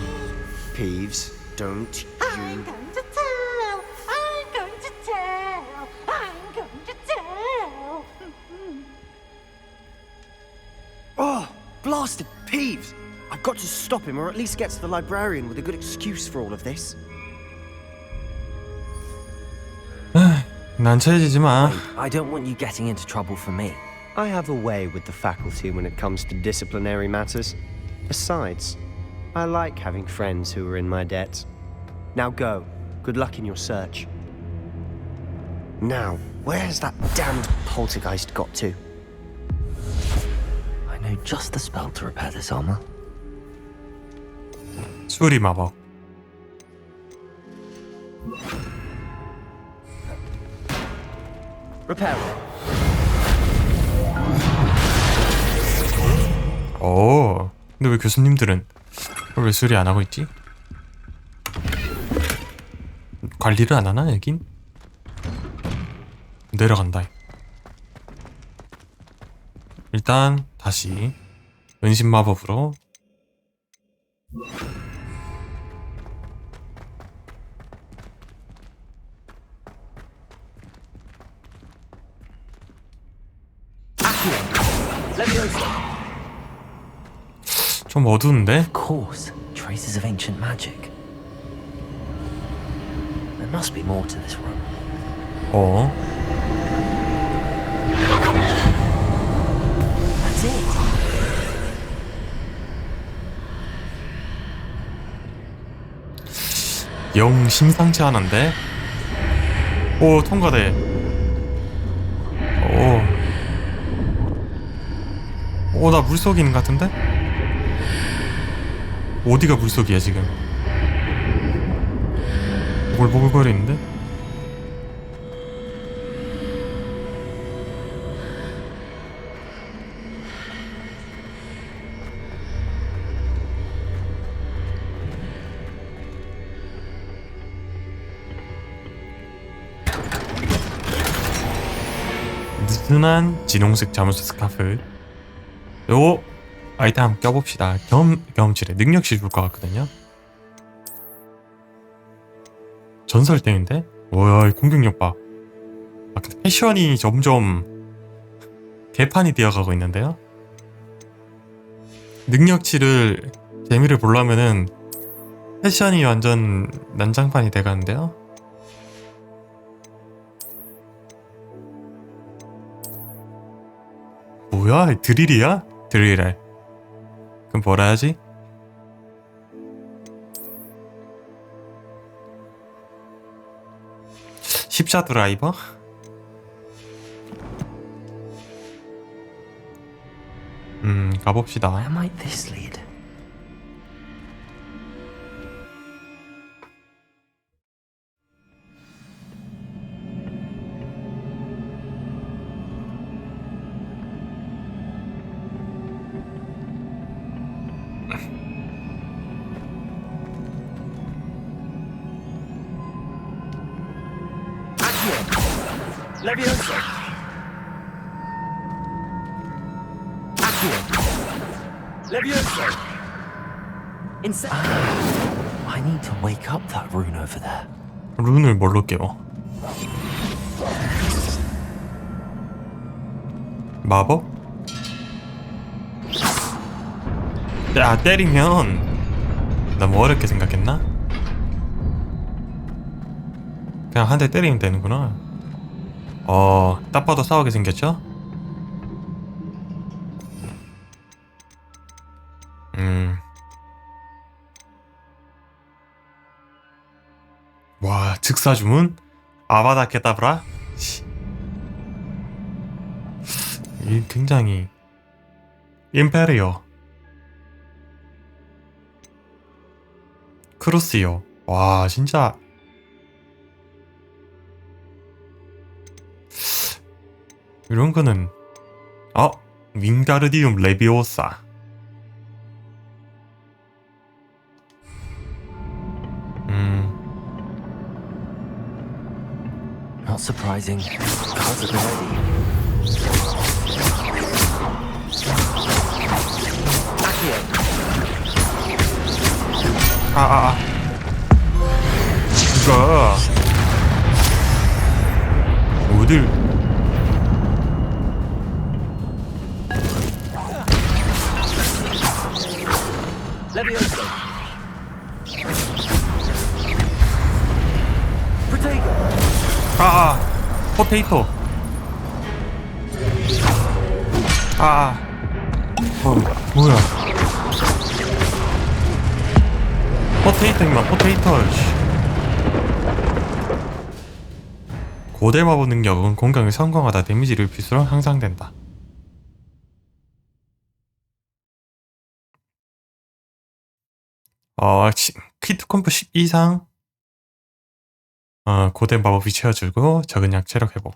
Peeves, don't I'm going to tell, I'm going to tell, I'm going to tell. Oh, blasted Peeves! I've got to stop him, or at least get to the librarian with a good excuse for all of this. 난처해지지 마. Wait, I don't want you getting into trouble for me. I have a way with the faculty when it comes to disciplinary matters. Besides, I like having friends who are in my debt. Now go. Good luck in your search. Now, where's that damned poltergeist got to? I know just the spell to repair this armor. 수리 마법. Repair. 오, 근데 왜 교수님들은 왜 수리 안 하고 있지? 관리를 안 하나 여긴? 내려간다. 일단 다시 은신 마법으로. 좀 어두운데? Of course, traces of ancient magic. There must be more to this room. 어? That's it. 영 심상치 않은데? 오, 통과돼. 오, 나 물속에 있는 것 같은데? 어디가 물속이야 지금? 보글보글거리는데? 느슨한 진홍색 자물쇠 스카프. 요 아이템 한번 껴봅시다. 경험치래. 능력치 줄 것 같거든요. 전설템인데? 와, 공격력 봐. 아, 근데 패션이 점점 개판이 되어가고 있는데요? 능력치를 재미를 보려면은 패션이 완전 난장판이 돼가는데요? 뭐야? 드릴이야? 드릴에. 그럼 뭐라 하지? 십자 드라이버? 가봅시다. Where might this lead? Leviosa. Leviosa. I need to wake up that rune over there. 룬을 뭘로 깨워? 마법? 야, 때리면 너무 어렵게 생각했나? 그냥 한 대 때리면 되는구나. 딱 봐도 싸우게 생겼죠? 와, 즉사주문? 아바다 케다브라? 이 굉장히 임페리어 크루스요. 와, 진짜 이런 거는 윙가르디움 레비오사. Not surprising. Cards at the ready. 이거 어딜 Leviosa. 아, 포테이토. 뭐야. 포테이토 임마, 포테이토. 고대 마법 능력은 공격에 성공하다 데미지를 필수로 향상된다. 키트 콤프 10 이상 고대 마법이 채워주고 적은 약 체력 회복.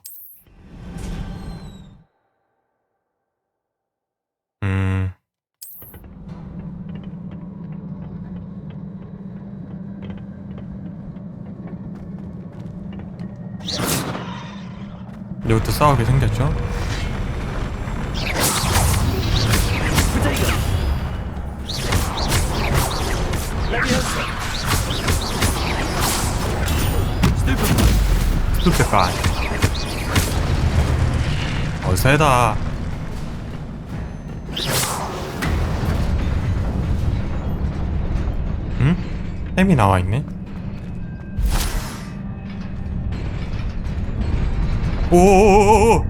이것도 싸우게 생겼죠? 스투페카이. 세다. 응? 햄이 나와있네? 오오오오오!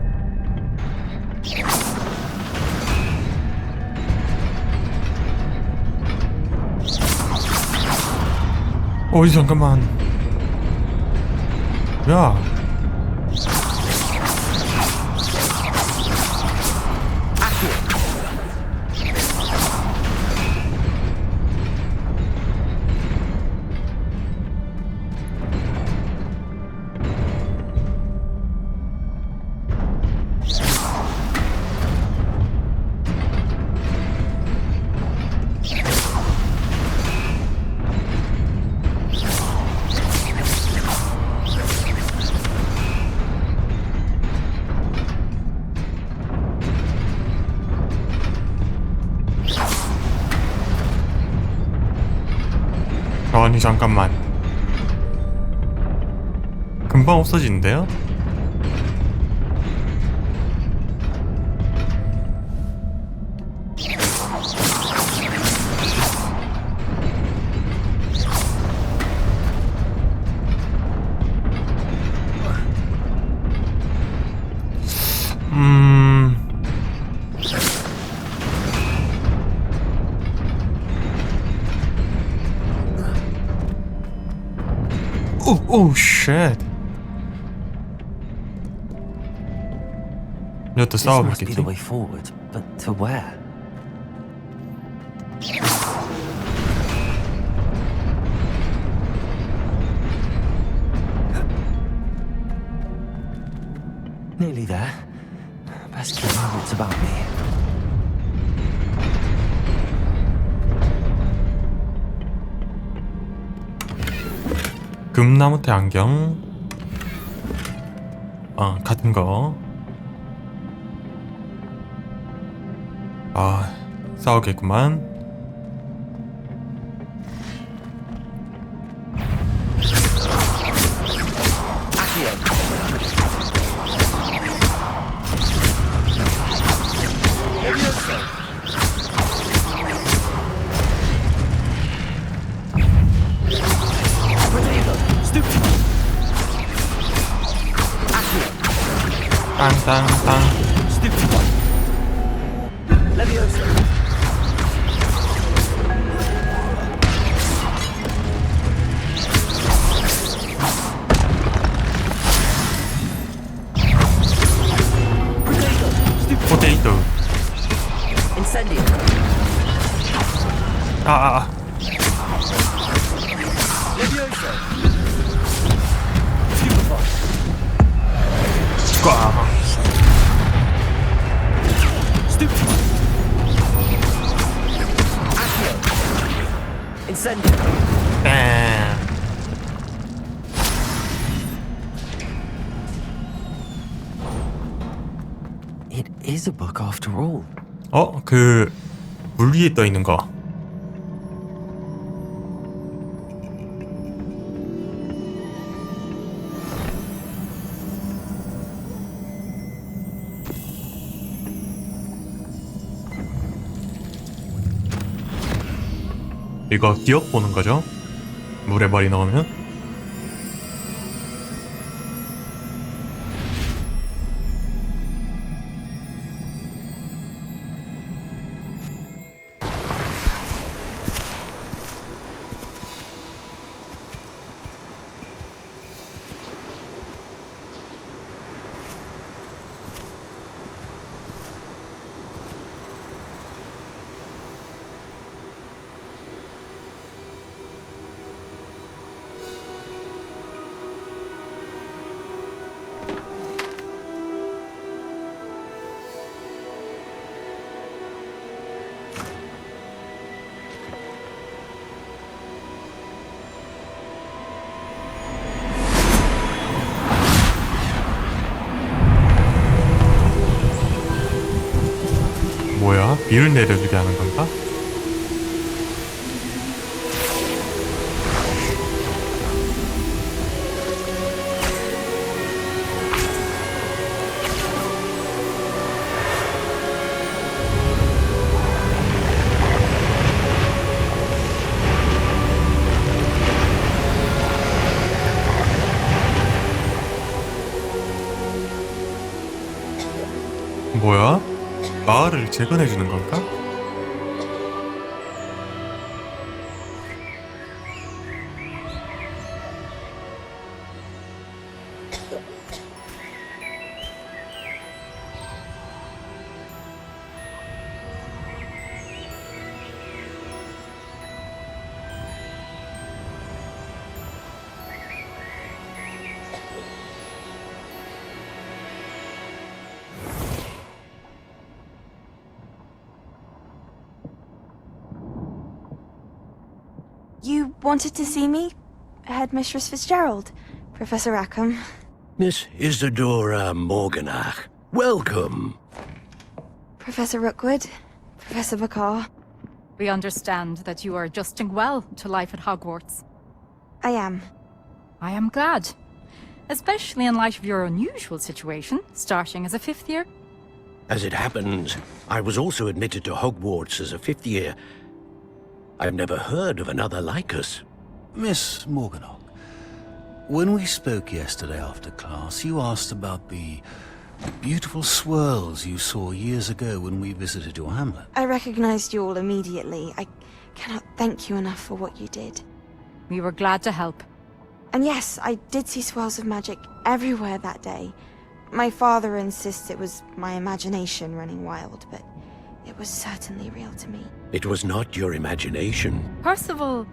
어이 잠깐만. 야. 아니 잠깐만. 금방 없어지는데요? Oh shit. 이것도 싸워봤겠지? This must be the way forward, but to where? Nearly there. Best keep my wits about me. 금나무테 안경. 같은 거. 싸우겠구만. 땅땅땅. 포테이토. It is a book after all. 그 물 위에 떠 있는 거. 이거 기억 보는 거죠? 물에 머리 넣으면? 뭐야? 비를 내려주게 하는 건가? 뭐야? 마을을 재건해주는 건가? You wanted to see me? Headmistress Fitzgerald, Professor Rackham. Miss Isadora Morganach, welcome. Professor Rookwood, Professor Bakar. We understand that you are adjusting well to life at Hogwarts. I am. I am glad. Especially in light of your unusual situation, starting as a fifth year. As it happens, I was also admitted to Hogwarts as a fifth year. I've never heard of another like us. Miss Morganach, when we spoke yesterday after class, you asked about the beautiful swirls you saw years ago when we visited your hamlet. I recognized you all immediately. I cannot thank you enough for what you did. We were glad to help. And yes, I did see swirls of magic everywhere that day. My father insists it was my imagination running wild, but it was certainly real to me. It was not your imagination. Percival,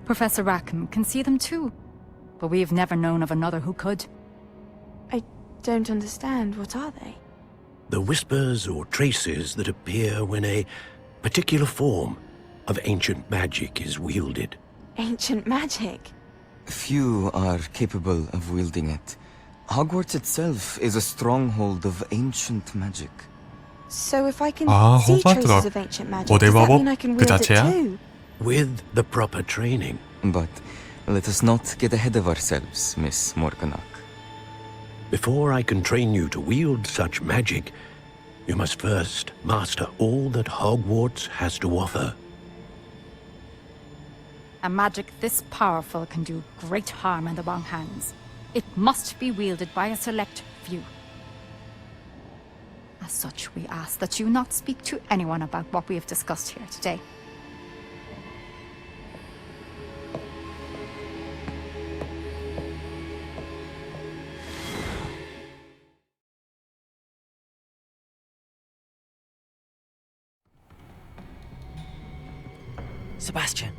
Professor Rackham can see them too. But we have never known of another who could. I don't understand. What are they? The whispers or traces that appear when a particular form of ancient magic is wielded. Ancient magic? Few are capable of wielding it. Hogwarts itself is a stronghold of ancient magic. So if I can 아, see 호그와트가 traces of ancient magic, 고대 does that 마법 mean I can 그 wield it 자체야? too? With the proper training. But let us not get ahead of ourselves, Miss Morganach. Before I can train you to wield such magic, you must first master all that Hogwarts has to offer. A magic this powerful can do great harm in the wrong hands. It must be wielded by a select few. As such, we ask that you not speak to anyone about what we have discussed here today. Sebastian.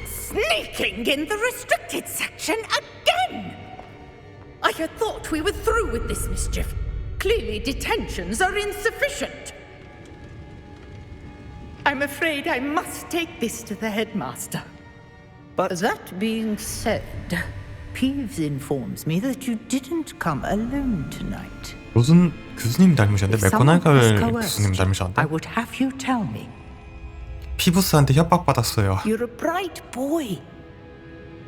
Sneaking in the restricted section again! I had thought we were through with this mischief. Clearly detentions are insufficient. I'm afraid I must take this to the headmaster. But that being said, Peeves informs me that you didn't come alone tonight. 무슨 교수님 닮으셨는데? If someone was 맥고나갈 coerced, 교수님 닮으셨는데? I would have you tell me. 피부스한테 협박받았어요. You're a bright boy.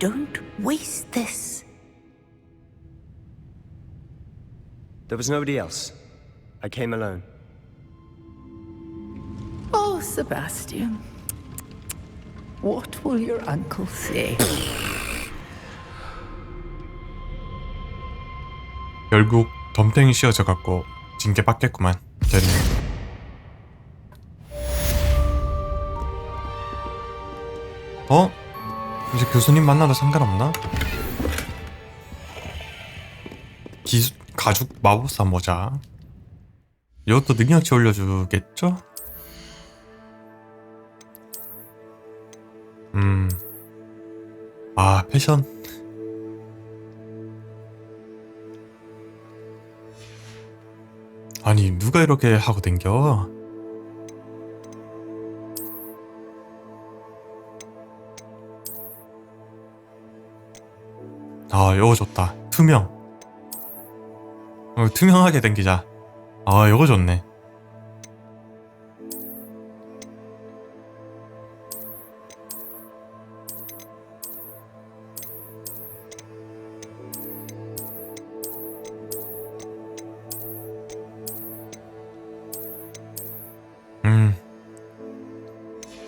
Don't waste this. there was nobody else. I came alone. Oh, Sebastian. What will your uncle say? 결국 덤탱이 씌워져 갖고 징계 받겠구만. 쟤는. 어? 이제 교수님 만나도 상관없나? 가죽 마법사 모자. 이것도 능력치 올려주겠죠? 아, 패션. 아니, 누가 이렇게 하고 댕겨? 아, 이거 좋다. 투명. 투명하게 당기자. 아, 이거 좋네.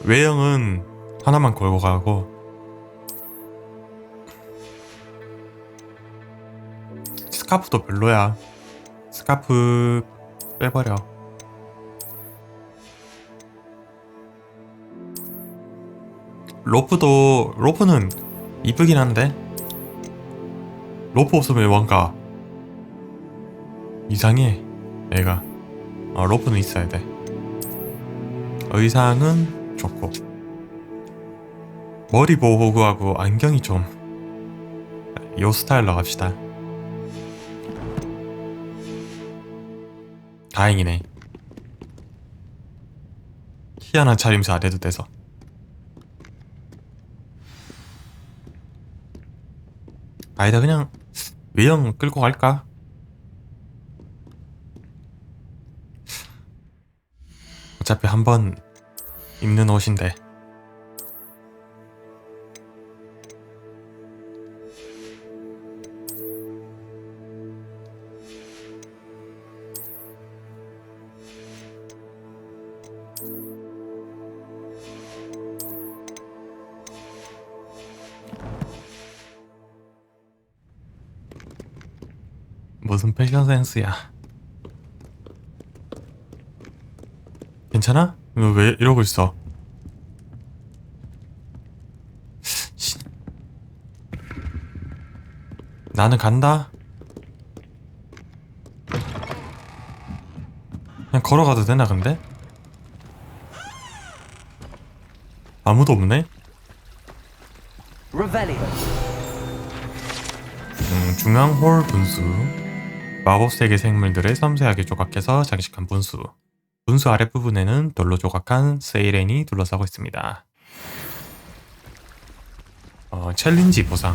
외형은 하나만 걸고 가고 스카프도 별로야. 스카프 빼버려. 로프는 이쁘긴 한데 로프 없으면 뭔가 이상해. 애가 로프는 있어야 돼. 의상은 좋고 머리 보호구하고 안경이 좀 요 스타일로 갑시다. 다행이네. 희한한 차림새 안 해도 돼서. 아니다, 그냥 외형 끌고 갈까? 어차피 한번 입는 옷인데. 무슨 패션 센스야. 괜찮아? 너 왜 이러고 있어? 나는 간다. 그냥 걸어가도 되나 근데? 아무도 없네? 중앙 홀 분수. 마법 세계 생물들을 섬세하게 조각해서 장식한 분수. 분수 아랫부분에는 돌로 조각한 세이렌이 둘러싸고 있습니다. 챌린지 보상.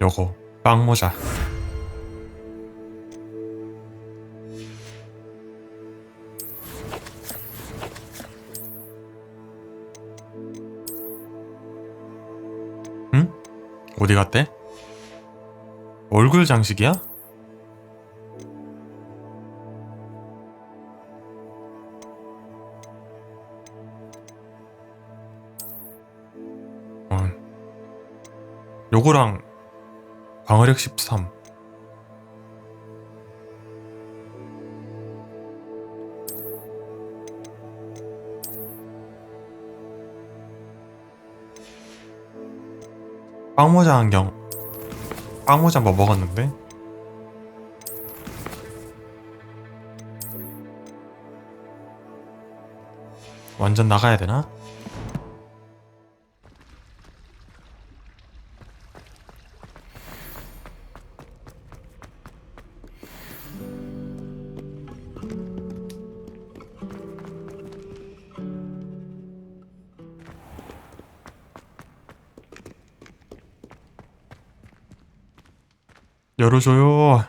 요거 빵모자. 응? 어디 갔대? 얼굴 장식이야? 요거랑 방어력 13. 빵모자 안경. 빵모자 뭐 먹었는데? 완전 나가야 되나? 열어줘요.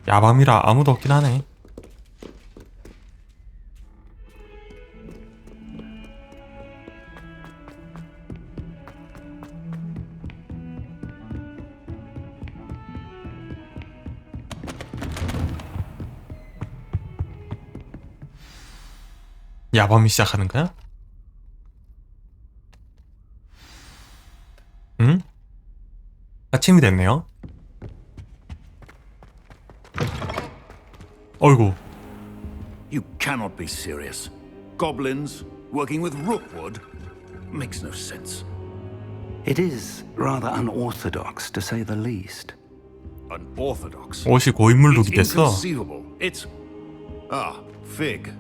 야밤이라 아무도 없긴 하네. 야밤이 시작하는 거야? 응? 아침이 됐네요. 어이구. You cannot be serious. Goblins working with Rookwood makes no sense. It is rather unorthodox, to say the least. Unorthodox. 옷이 고인물룩이 It's 됐어. inconceivable. It's Fig.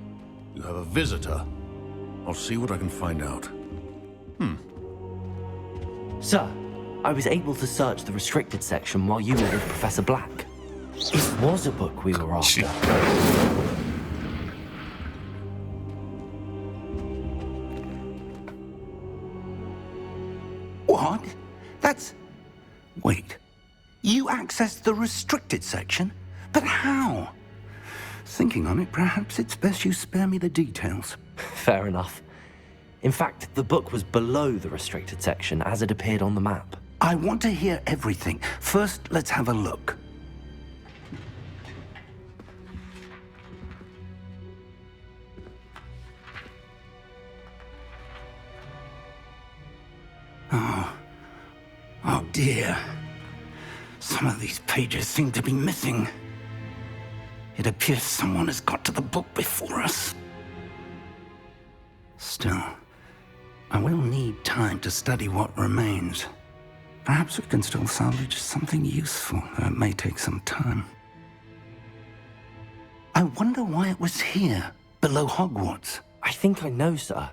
You have a visitor. I'll see what I can find out. Sir, I was able to search the restricted section while you were with Professor Black. It was a book we were after. What? That's... Wait. You accessed the restricted section? But how? Thinking on it, perhaps it's best you spare me the details. Fair enough. In fact, the book was below the restricted section as it appeared on the map. I want to hear everything. First, let's have a look. Oh dear. Some of these pages seem to be missing. It appears someone has got to the book before us. Still, I will need time to study what remains. Perhaps we can still salvage something useful, though it may take some time. I wonder why it was here, below Hogwarts. I think I know, sir.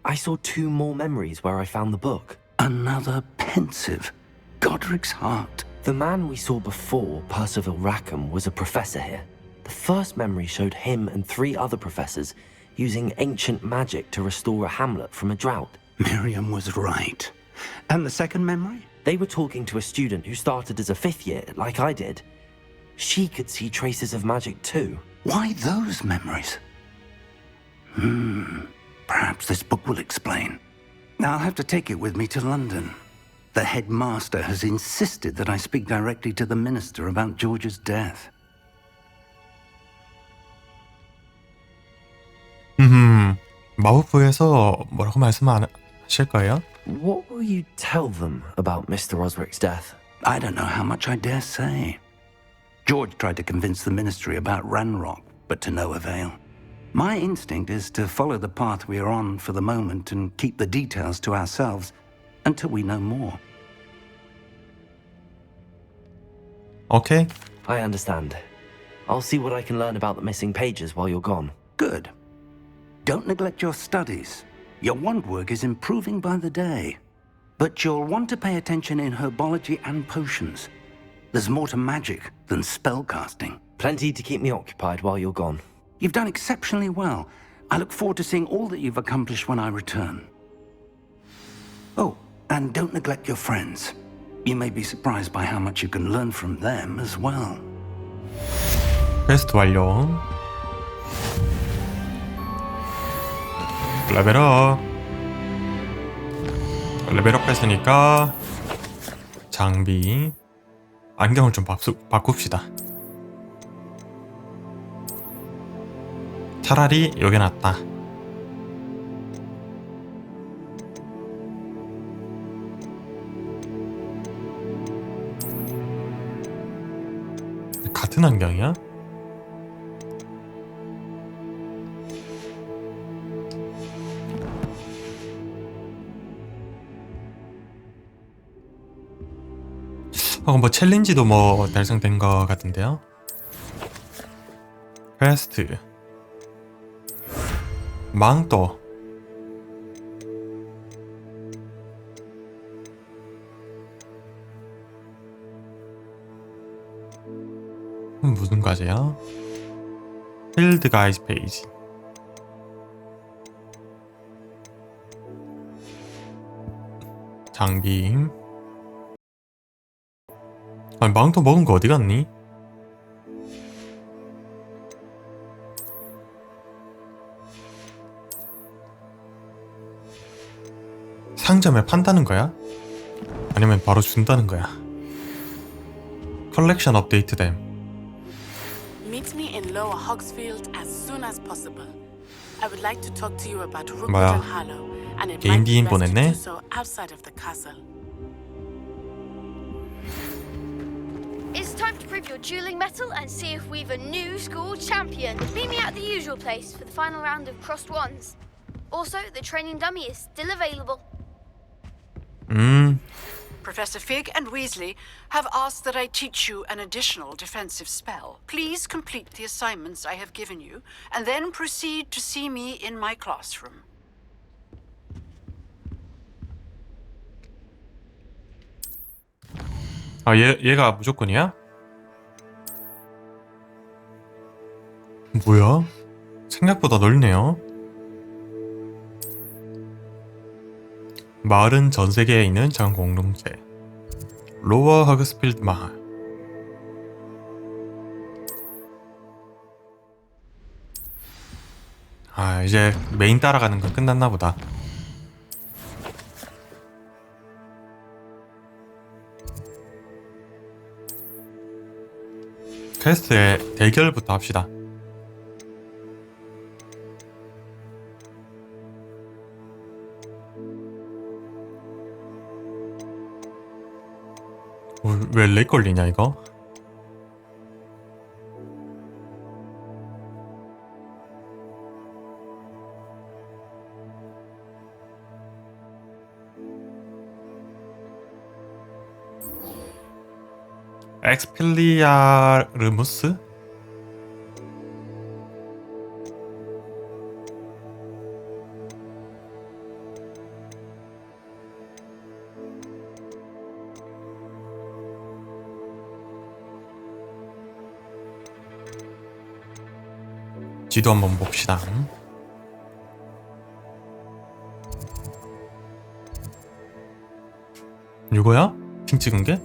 I saw 2 more memories where I found the book. Another pensive. Godric's heart. The man we saw before, Percival Rackham, was a professor here. The first memory showed him and 3 other professors using ancient magic to restore a hamlet from a drought. Miriam was right. And the second memory? They were talking to a student who started as a 5th year, like I did. She could see traces of magic too. Why those memories? Perhaps this book will explain. Now I'll have to take it with me to London. The headmaster has insisted that I speak directly to the minister about George's death. 마법부에서 뭐라고 말씀 안 하실 거예요? What will you tell them about Mr. Osric's death? I don't know how much I dare say. George tried to convince the ministry about Ranrock, but to no avail. My instinct is to follow the path we are on for the moment and keep the details to ourselves until we know more. Okay. I understand. I'll see what I can learn about the missing pages while you're gone. Good. Don't neglect your studies. Your wand work is improving by the day. But you'll want to pay attention in herbology and potions. There's more to magic than spellcasting. Plenty to keep me occupied while you're gone. You've done exceptionally well. I look forward to seeing all that you've accomplished when I return. Oh, and don't neglect your friends. You may be surprised by how much you can learn from them as well. 퀘스트 완료. 레벨업. 레벨업 했으니까 장비 안경을 좀 바꿉시다. 차라리 요게 낫다. 같은 안경이야? 뭐 챌린지도 뭐 달성된 거 같은데요. 퀘스트 망토 무슨 과제야? 필드 가이드 페이지 장비 아니 망토 먹은 거 어디 갔니? 상점에 판다는 거야? 아니면 바로 준다는 거야? 컬렉션 업데이트 됨. Meet me in Lower Hogsfield as soon as possible. I would like to talk to you about Rookwood 뭐야? and Harlow, and it 개인 might be DM best to 보냈네? do so outside of the castle. It's time to prove your dueling mettle and see if we've a new school champion. Meet me at the usual place for the final round of crossed wands. Also, the training dummy is still available. Professor Fig and Weasley have asked that I teach you an additional defensive spell. Please complete the assignments I have given you, and then proceed to see me in my classroom. 아, 얘가 무조건이야? 뭐야? 생각보다 넓네요. 마을은 전 세계에 있는 전 공동체. 로어 허그스필드 마을. 아, 이제 메인 따라가는 건 끝났나 보다. 퀘스트의 대결부터 합시다. 왜 렉 걸리냐 이거? 엑스필리아르무스? 지도 한번 봅시다. 이거야? 핑 찍은 게?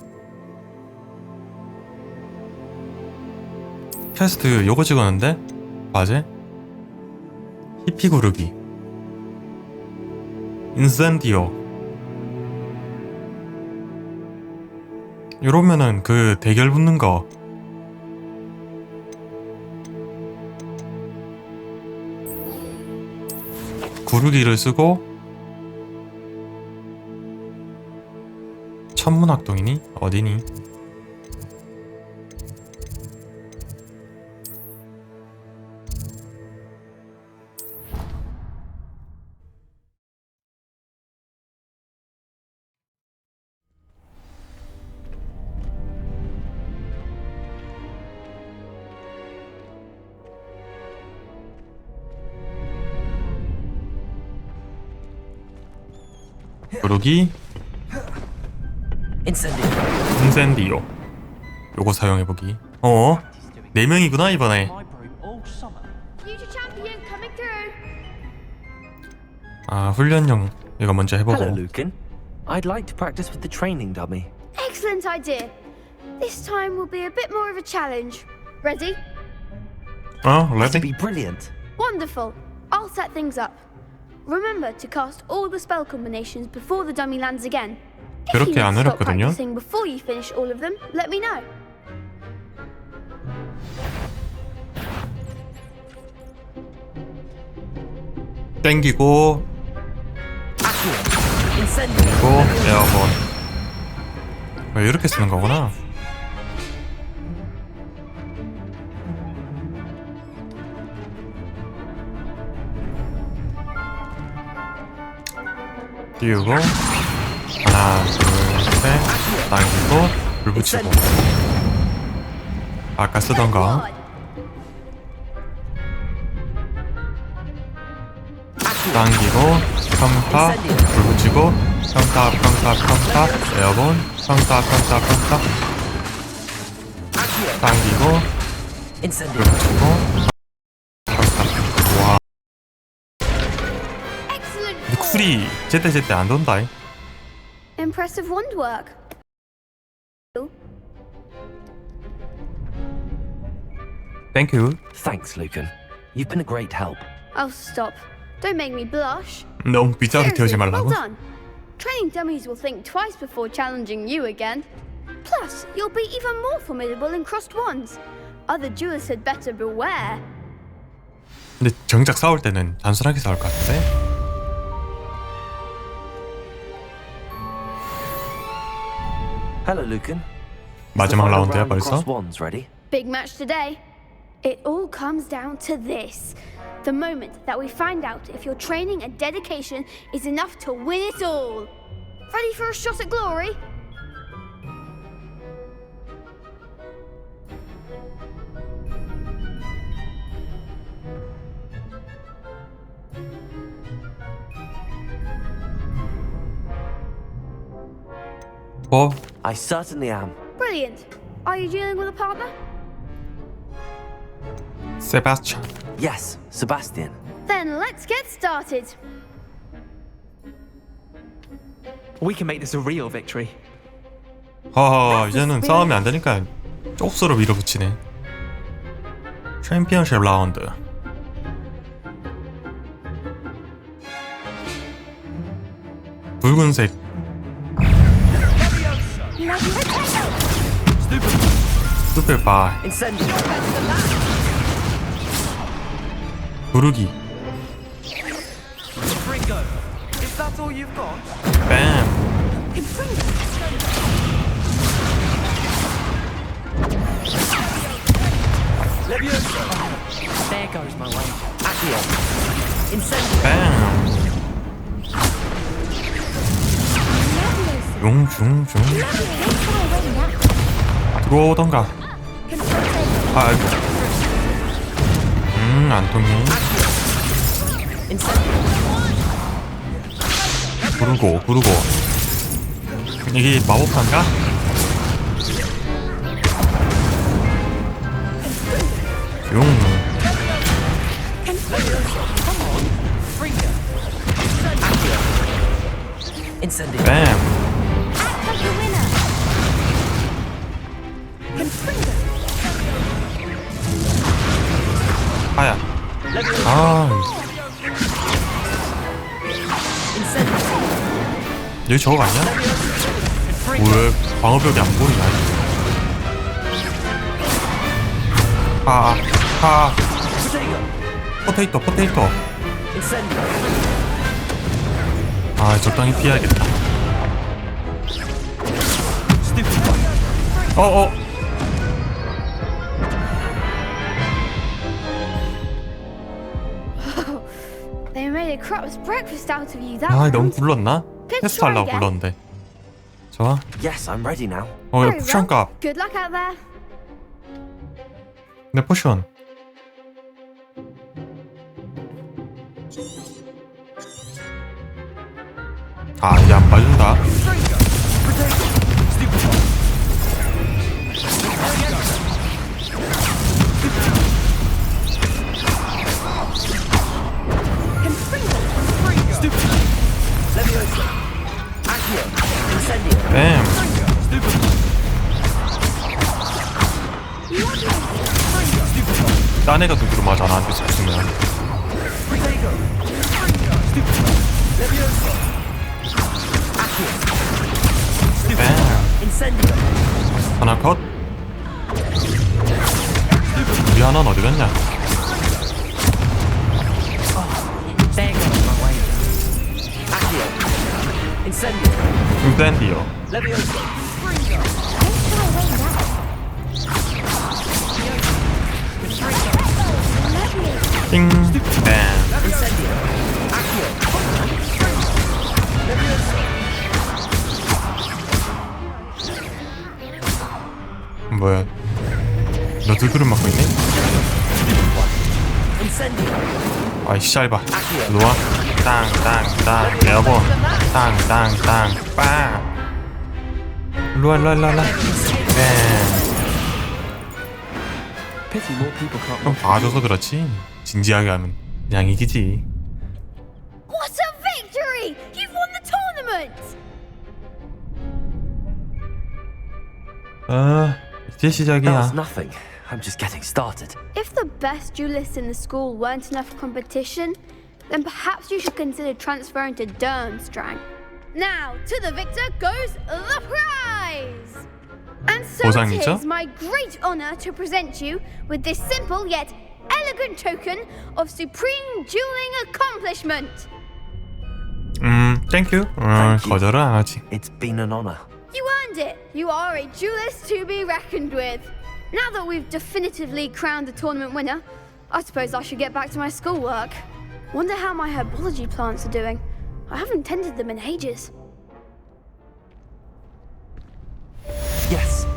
퀘스트 요거 찍었는데? 과제? 히피 고르기 인센디오. 이러면은 그 대결 붙는 거 구르기를 쓰고 천문학동이니? 어디니? 구르기 인센디오. 요거 사용해보기. 4명이구나 이번에. 아, 훈련용 이거 먼저 해보고. Hello, Lucan. I'd like to practice with the training dummy. Excellent idea. This time will be a bit more of a challenge. Ready? Ready? Be brilliant. Wonderful. I'll set things up. Remember to cast all the spell combinations before the dummy lands again. If you 그렇게 안 need to stop 어렵거든요. practicing before you finish all of them, let me know. 땡기고 그리고 에어본. 이렇게 쓰는 거구나. 띄우고 하나 둘셋 당기고 불 붙이고. 아까 쓰던 거 당기고 평타 불 붙이고 평타 에어본 평타 당기고 불 붙이고 평타. 와, 근데 쿨이 제때 안 돈다. Impressive wand work. Thank you. Thanks, Lucan. You've been a great help. Oh, stop. Don't make me blush. 너무 빗자루 태우지 Seriously, 말라고? well done. Training dummies will think twice before challenging you again. Plus, you'll be even more formidable in crossed wands. Other duelists had better beware. 근데 정작 싸울 때는 단순하게 싸울 것 같은데? Hello, Lucan. 마지막 라운드야 벌써? Big match today. It all comes down to this. The moment that we find out if your training and dedication is enough to win it all. Ready for a shot at glory? I certainly am. Brilliant. Are you dealing with a partner? 세바스찬. Yes, Sebastian. Then let's get started. We can make this a real victory. 허허, 이제는 싸움이 안 되니까 쪽수로 밀어붙이네. 챔피언십 라운드. 붉은색. 스페 바이. 부르기. 뱀. There goes my way. 뱀. 융중중. 들어오던가. 아이고. 안 통해. 구르고. 이게 마법사인가? 용. 뱀. 아야. 여기 저거 아니야? 왜 방어벽이 안 보이냐? 포테이토. 적당히 피해야겠다. They made a crap's breakfast out of you. That 너무 불렀나? 테스트 하려고 불렀는데. 좋아. Yes, I'm ready now. 이거 포션 값. Good luck out there. 내 포션. 이제 안 빠진다. 뱀. 딴 애가 누구로 맞아 나한테 잡히면. 하나 컷. 우리 하나는 어디 갔냐? 인센디오. 띵. 뱀. 뭐야? 너 들그름 맞고 있네? 아이씨 짧아. 일로와. 땅땅땅 여보. 땅땅땅 빵. 일로와. 그럼 봐줘서 그렇지. 진지하게 하면 그냥 이기지. What a victory! You've won the tournament! 이제 시작이야. That was nothing. I'm just getting started. If the best duelists in the school weren't enough competition, then perhaps you should consider transferring to Durmstrang. Now, to the victor goes the prize! And so it is my great honor to present you with this simple yet elegant token of supreme dueling accomplishment. Thank you. 거절은 안 하지. It's been an honor. You earned it. You are a duelist to be reckoned with. Now that we've definitively crowned the tournament winner, I suppose I should get back to my schoolwork. Wonder how my herbology plants are doing. I haven't tended them in ages. Yes.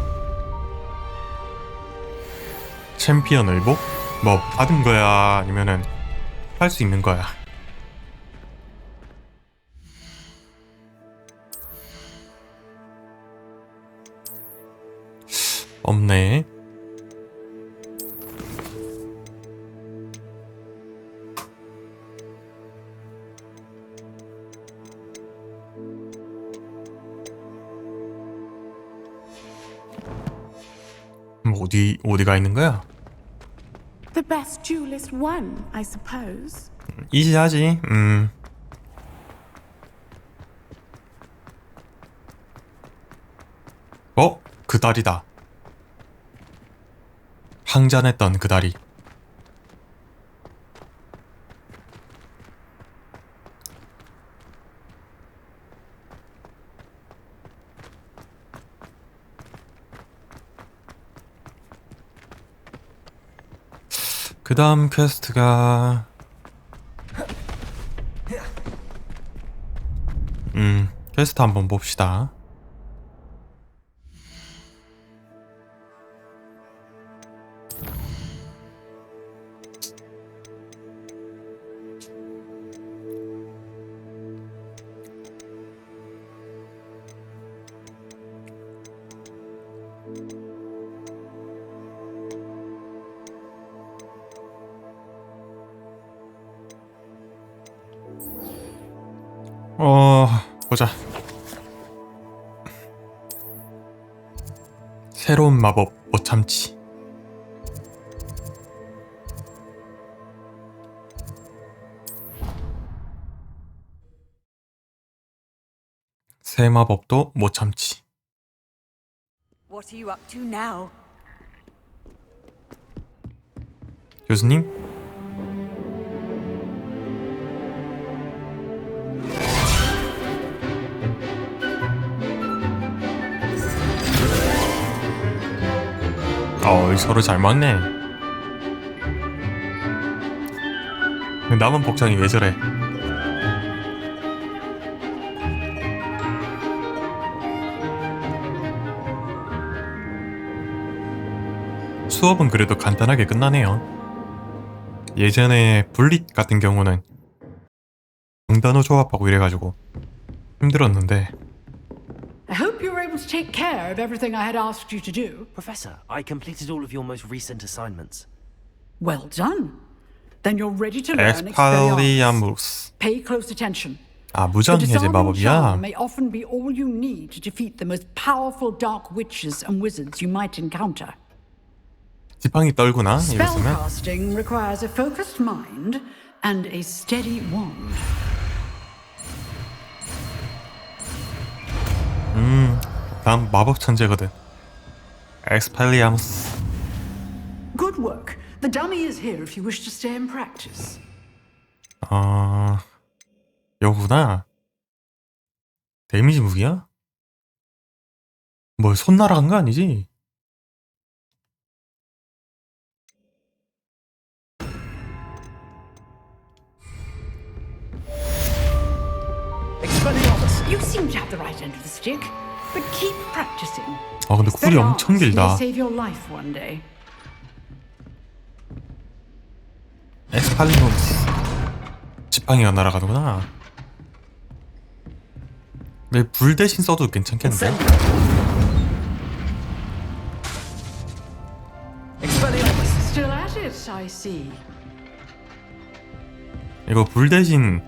챔피언 의복? 뭐 받은 거야? 아니면은 할 수 있는 거야? 없네. 어디가 있는 거야? The best duelist won, I suppose. 이지하지. 그 다리다. 항전했던 그 다리. 그 다음 퀘스트가 퀘스트 한번 봅시다. 보자. 새로운 마법 못 참지. 새 마법도 못 참지. What are you up to now? 교수님? 서로 잘 맞네. 남은 복장이 왜 저래? 수업은 그래도 간단하게 끝나네요. 예전에 분릿 같은 경우는 영단어 조합하고 이래가지고 힘들었는데. I hope you were able to take care of everything I had asked you to do. Professor, I completed all of your most recent assignments. Well done. Then you're ready to learn Expelliarmus. Pay close attention. 무장 해제 마법이야. May often be all you need to defeat the most powerful dark witches and wizards you might encounter. 지팡이 떨구나 이랬으면. Spellcasting requires a focused mind and a steady wand. 난 마법 천재거든. Expelliarmus. Good work. The dummy is here if you wish to stay and practice. 여구나. 데미지 무기야? 뭐 손 날아간 거 아니지? You seem to have the right end of the stick, but keep practicing. 근데 쿨이 엄청 길다. Save your life one day. 엑스팔리무스. 지팡이가 날아가는구나. 왜 불 대신 써도 괜찮겠는데? Still at it, I see. 이거 불 대신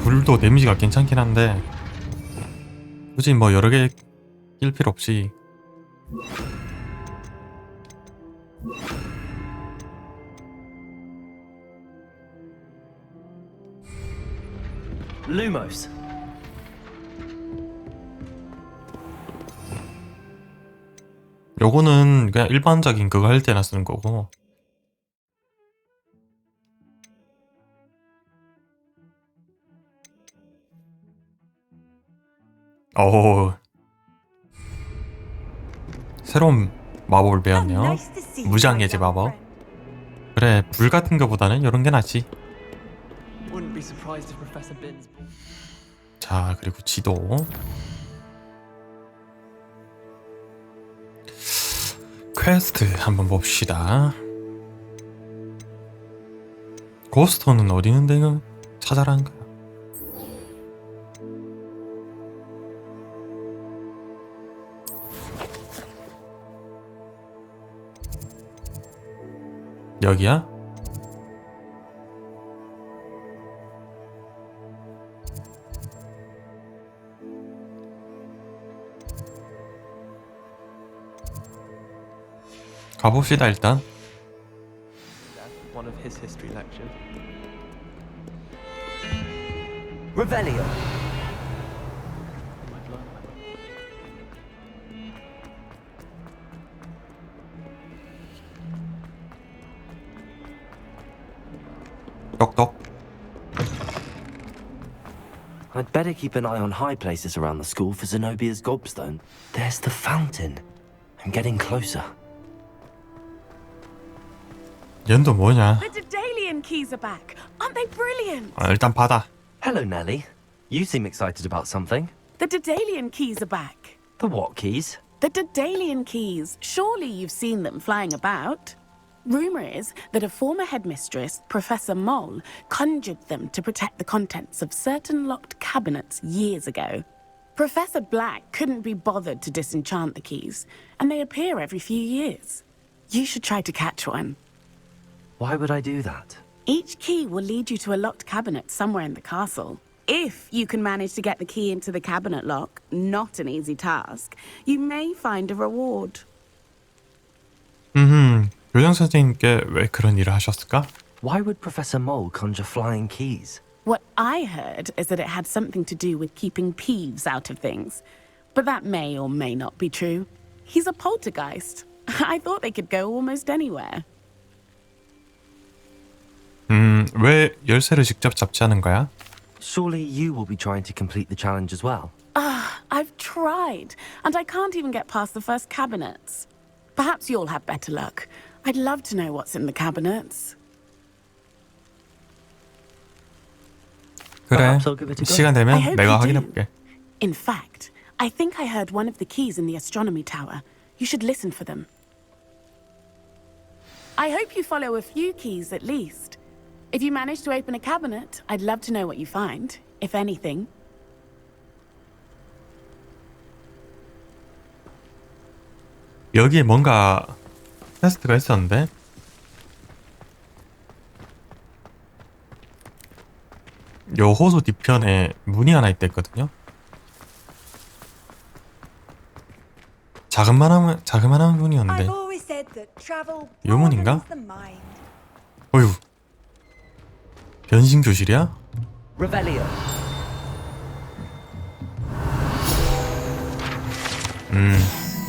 불도 데미지가 괜찮긴 한데 굳이 뭐 여러 개 낄 필요 없이 Lumos. 요거는 그냥 일반적인 그거 할 때나 쓰는 거고. 새로운 마법을 배웠네요. 무장해제 마법. 그래, 불 같은 거보다는 이런 게 낫지. 자, 그리고 지도. 퀘스트 한번 봅시다. 고스톤은 어디 있는데 이거 찾아라는 거야. 여기야? 가봅시다 일단. One of his history lectures. Revelio. 똑똑. I'd better keep an eye on high places around the school for Zenobia's gobstone. There's the fountain. I'm getting closer. 얘는 또 뭐냐? The Daedalian keys are back. Aren't they brilliant? 일단 받아. Hello, Nellie. You seem excited about something. The Daedalian keys are back. The what keys? The Daedalian keys. Surely you've seen them flying about. Rumour is that a former headmistress, Professor Moll, conjured them to protect the contents of certain locked cabinets years ago. Professor Black couldn't be bothered to disenchant the keys, and they appear every few years. You should try to catch one. Why would I do that? Each key will lead you to a locked cabinet somewhere in the castle. If you can manage to get the key into the cabinet lock, not an easy task, you may find a reward. 교장 선생님께 왜 그런 일을 하셨을까? Why would Professor Moll conjure flying keys? What I heard is that it had something to do with keeping Peeves out of things. But that may or may not be true. He's a poltergeist. I thought they could go almost anywhere. 왜 열쇠를 직접 잡지 않은 거야? Surely you will be trying to complete the challenge as well. I've tried, and I can't even get past the first cabinets. Perhaps you'll have better luck. I'd love to know what's in the cabinets. 그래, 시간 되면 내가 확인해볼게. In fact, I think I heard one of the keys in the astronomy tower. You should listen for them. I hope you follow a few keys at least. If you manage to open a cabinet, I'd love to know what you find, if anything. 여기에 뭔가 퀘스트가 있었는데 요 호수 뒤편에 문이 하나 있댔거든요. 자그마한 문이었는데 요 문인가? 어휴, 변신 교실이야?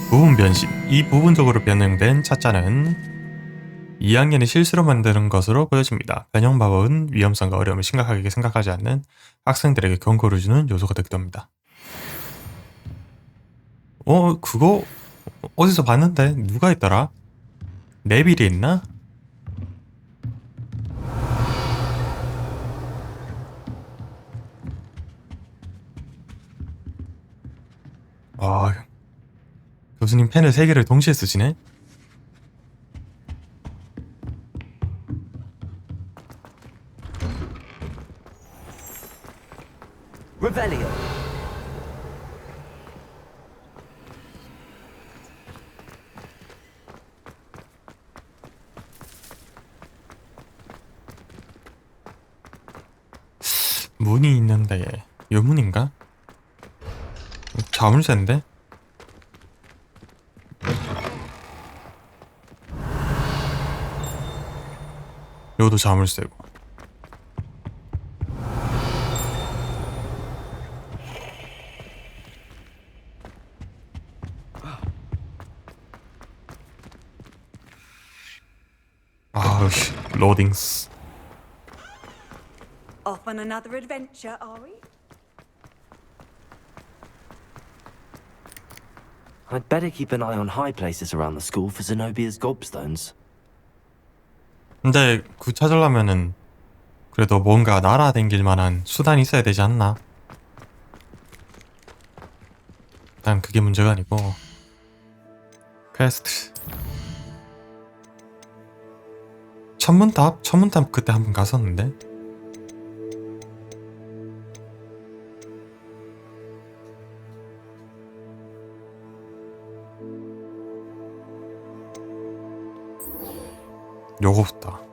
부분 변신. 이 부분적으로 변형된 차자는 2학년이 실수로 만드는 것으로 보여집니다. 변형 마법은 위험성과 어려움을 심각하게 생각하지 않는 학생들에게 경고를 주는 요소가 되기도 합니다. 그거 어디서 봤는데 누가 있더라? 네빌이 있나? 교수님 펜을 3개를 동시에 쓰시네? Revelio. 문이 있는데 요 문인가? 자물쇠인데? 요도 자물쇠고. 로딩스. Off on another adventure, are we? I'd better keep an eye on high places around the school for Zenobia's gobstones. 근데 그 찾으려면은 그래도 뭔가 날아다닐 만한 수단이 있어야 되지 않나? 일단 그게 문제가 아니고 퀘스트 천문탑 그때 한번 갔었는데 요거부터.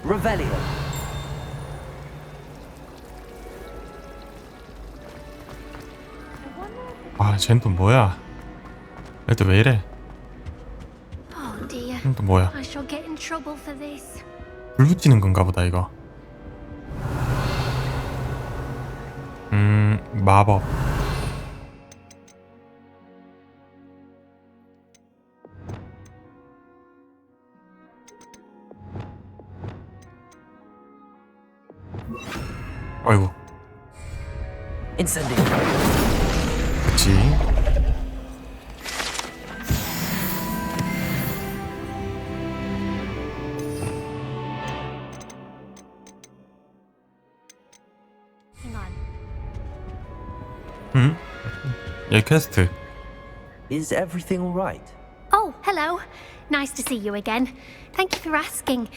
Revelio. 아, 쟤는 또 뭐야? 얘도 왜 이래? Oh dear. 또 뭐야? I shall get in trouble for this. 불 붙이는 건가 보다 이거. 마법. 아이고. Incendio. 그치. Hang on. 얘 퀘스트. Is everything all right? Oh, hello. Nice to see you again. Thank you for asking.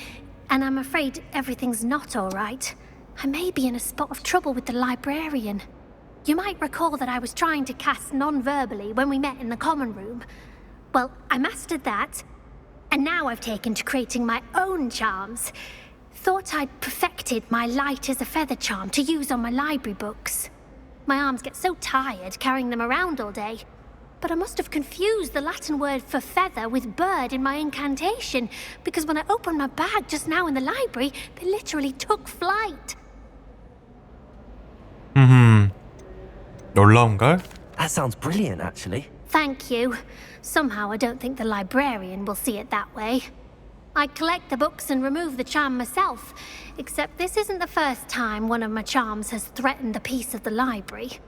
And I'm afraid everything's not all right. I may be in a spot of trouble with the librarian. You might recall that I was trying to cast non-verbally when we met in the common room. Well, I mastered that. And now I've taken to creating my own charms. Thought I'd perfected my light as a feather charm to use on my library books. My arms get so tired carrying them around all day. But I must have confused the Latin word for feather with bird in my incantation, because when I opened my bag just now in the library, they literally took flight. 놀라운걸? That sounds brilliant, actually. Thank you. Somehow I don't think the librarian will see it that way. I collect the books and remove the charm myself, except this isn't the first time one of my charms has threatened the peace of the library.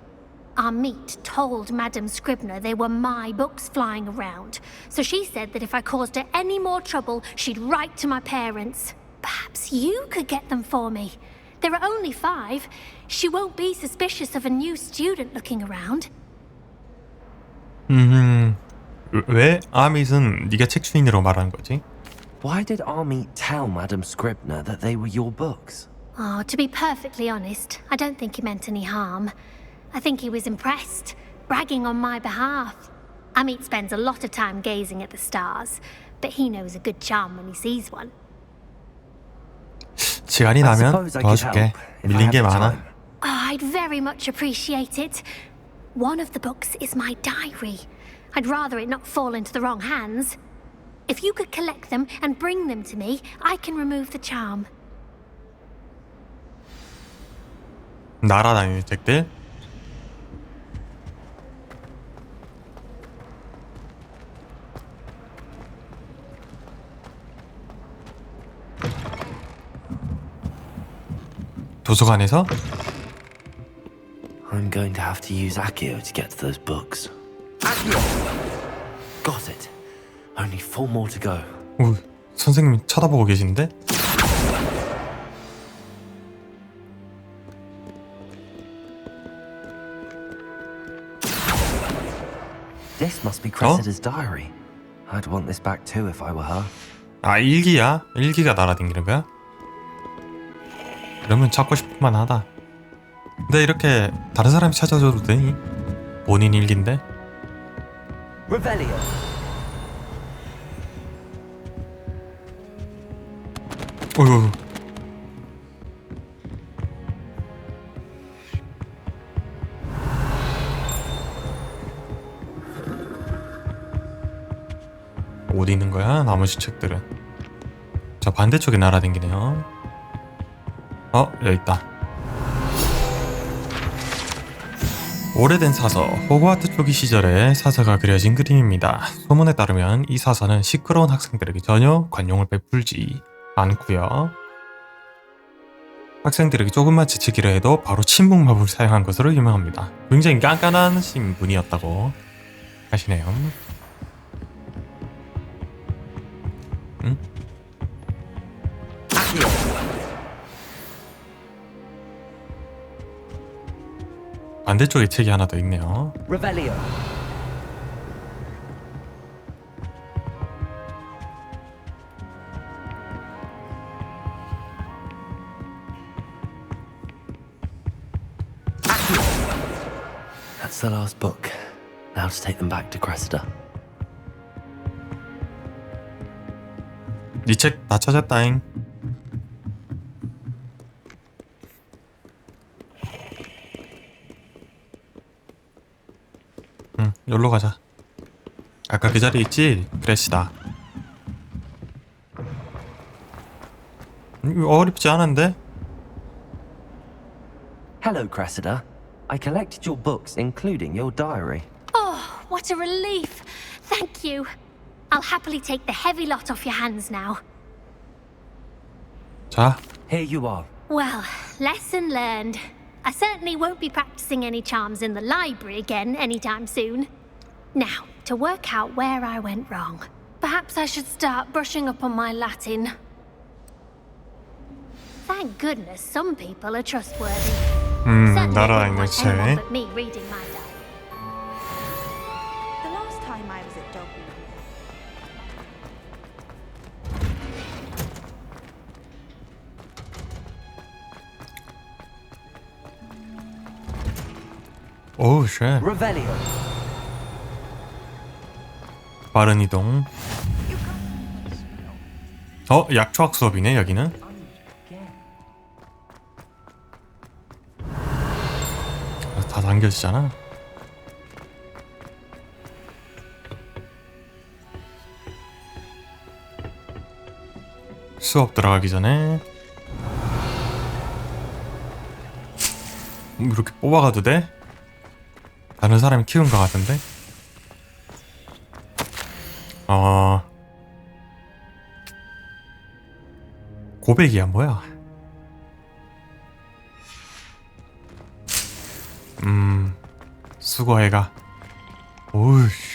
Our meet told Madame Scribner they were my books flying around, so she said that if I caused her any more trouble, she'd write to my parents. Perhaps you could get them for me. There are only 5. She won't be suspicious of a new student looking around. 왜 아밋은 네가 책 주인으로 말하는 거지? Why did Army tell Madame Scribner that they were your books? Oh, to be perfectly honest, I don't think he meant any harm. I think he was impressed, bragging on my behalf. Amit spends a lot of time gazing at the stars, but he knows a good charm when he sees one. 시간이 나면 도와줄게. 밀린 게 많아. Oh, I'd very much appreciate it. One of the books is my diary. I'd rather it not fall into the wrong hands. If you could collect them and bring them to me, I can remove the charm. 날아다니는 책들. 도서관에서 I'm going to have to use Accio to get to those books. Accio! Got it. Only 4 more to go. 오, 선생님 쳐다보고 계신데? This must be Cressida's diary. I'd want this back too if I were her. 아, 일기야? 일기가 날아다니는 거야? 그러면 찾고 싶을만 하다. 근데 이렇게 다른 사람이 찾아줘도 되니? 본인 일기인데? Revelio. 어휴. 어디 있는 거야? 나머지 책들은. 저 반대쪽에 날아다니네요. 여기 있다. 오래된 사서, 호그와트 초기 시절의 사서가 그려진 그림입니다. 소문에 따르면 이 사서는 시끄러운 학생들에게 전혀 관용을 베풀지 않고요. 학생들에게 조금만 지치기를 해도 바로 침묵 마법을 사용한 것으로 유명합니다. 굉장히 깐깐하신 분이었다고 하시네요. 응? 반대쪽에 책이 하나 더 있네요. Revelio. That's the last book. Now to take them back to Cressida. 니 책 다 찾았다잉. 응, 여기로 가자. 아까 그 자리 있지? 크래시다. 이거 어렵지 않은데? Hello, Cressida. I collected your books, including your diary. Oh, what a relief. Thank you. I'll happily take the heavy lot off your hands now. 자. Here you are. Well, lesson learned. I certainly won't be practicing any charms in the library again anytime soon. Now, to work out where I went wrong. Perhaps I should start brushing up on my Latin. Thank goodness some people are trustworthy. 나라 있는 책. But me reading my diary. The last time I was at Dogwood. 오우 쉣. Revelio. 빠른 이동. 약초학 수업이네 여기는. 다 당겨지잖아. 수업 들어가기 전에 이렇게 뽑아가도 돼? 다른 사람이 키운 것 같은데? 고백이야 뭐야? 수고해가. 오우씨.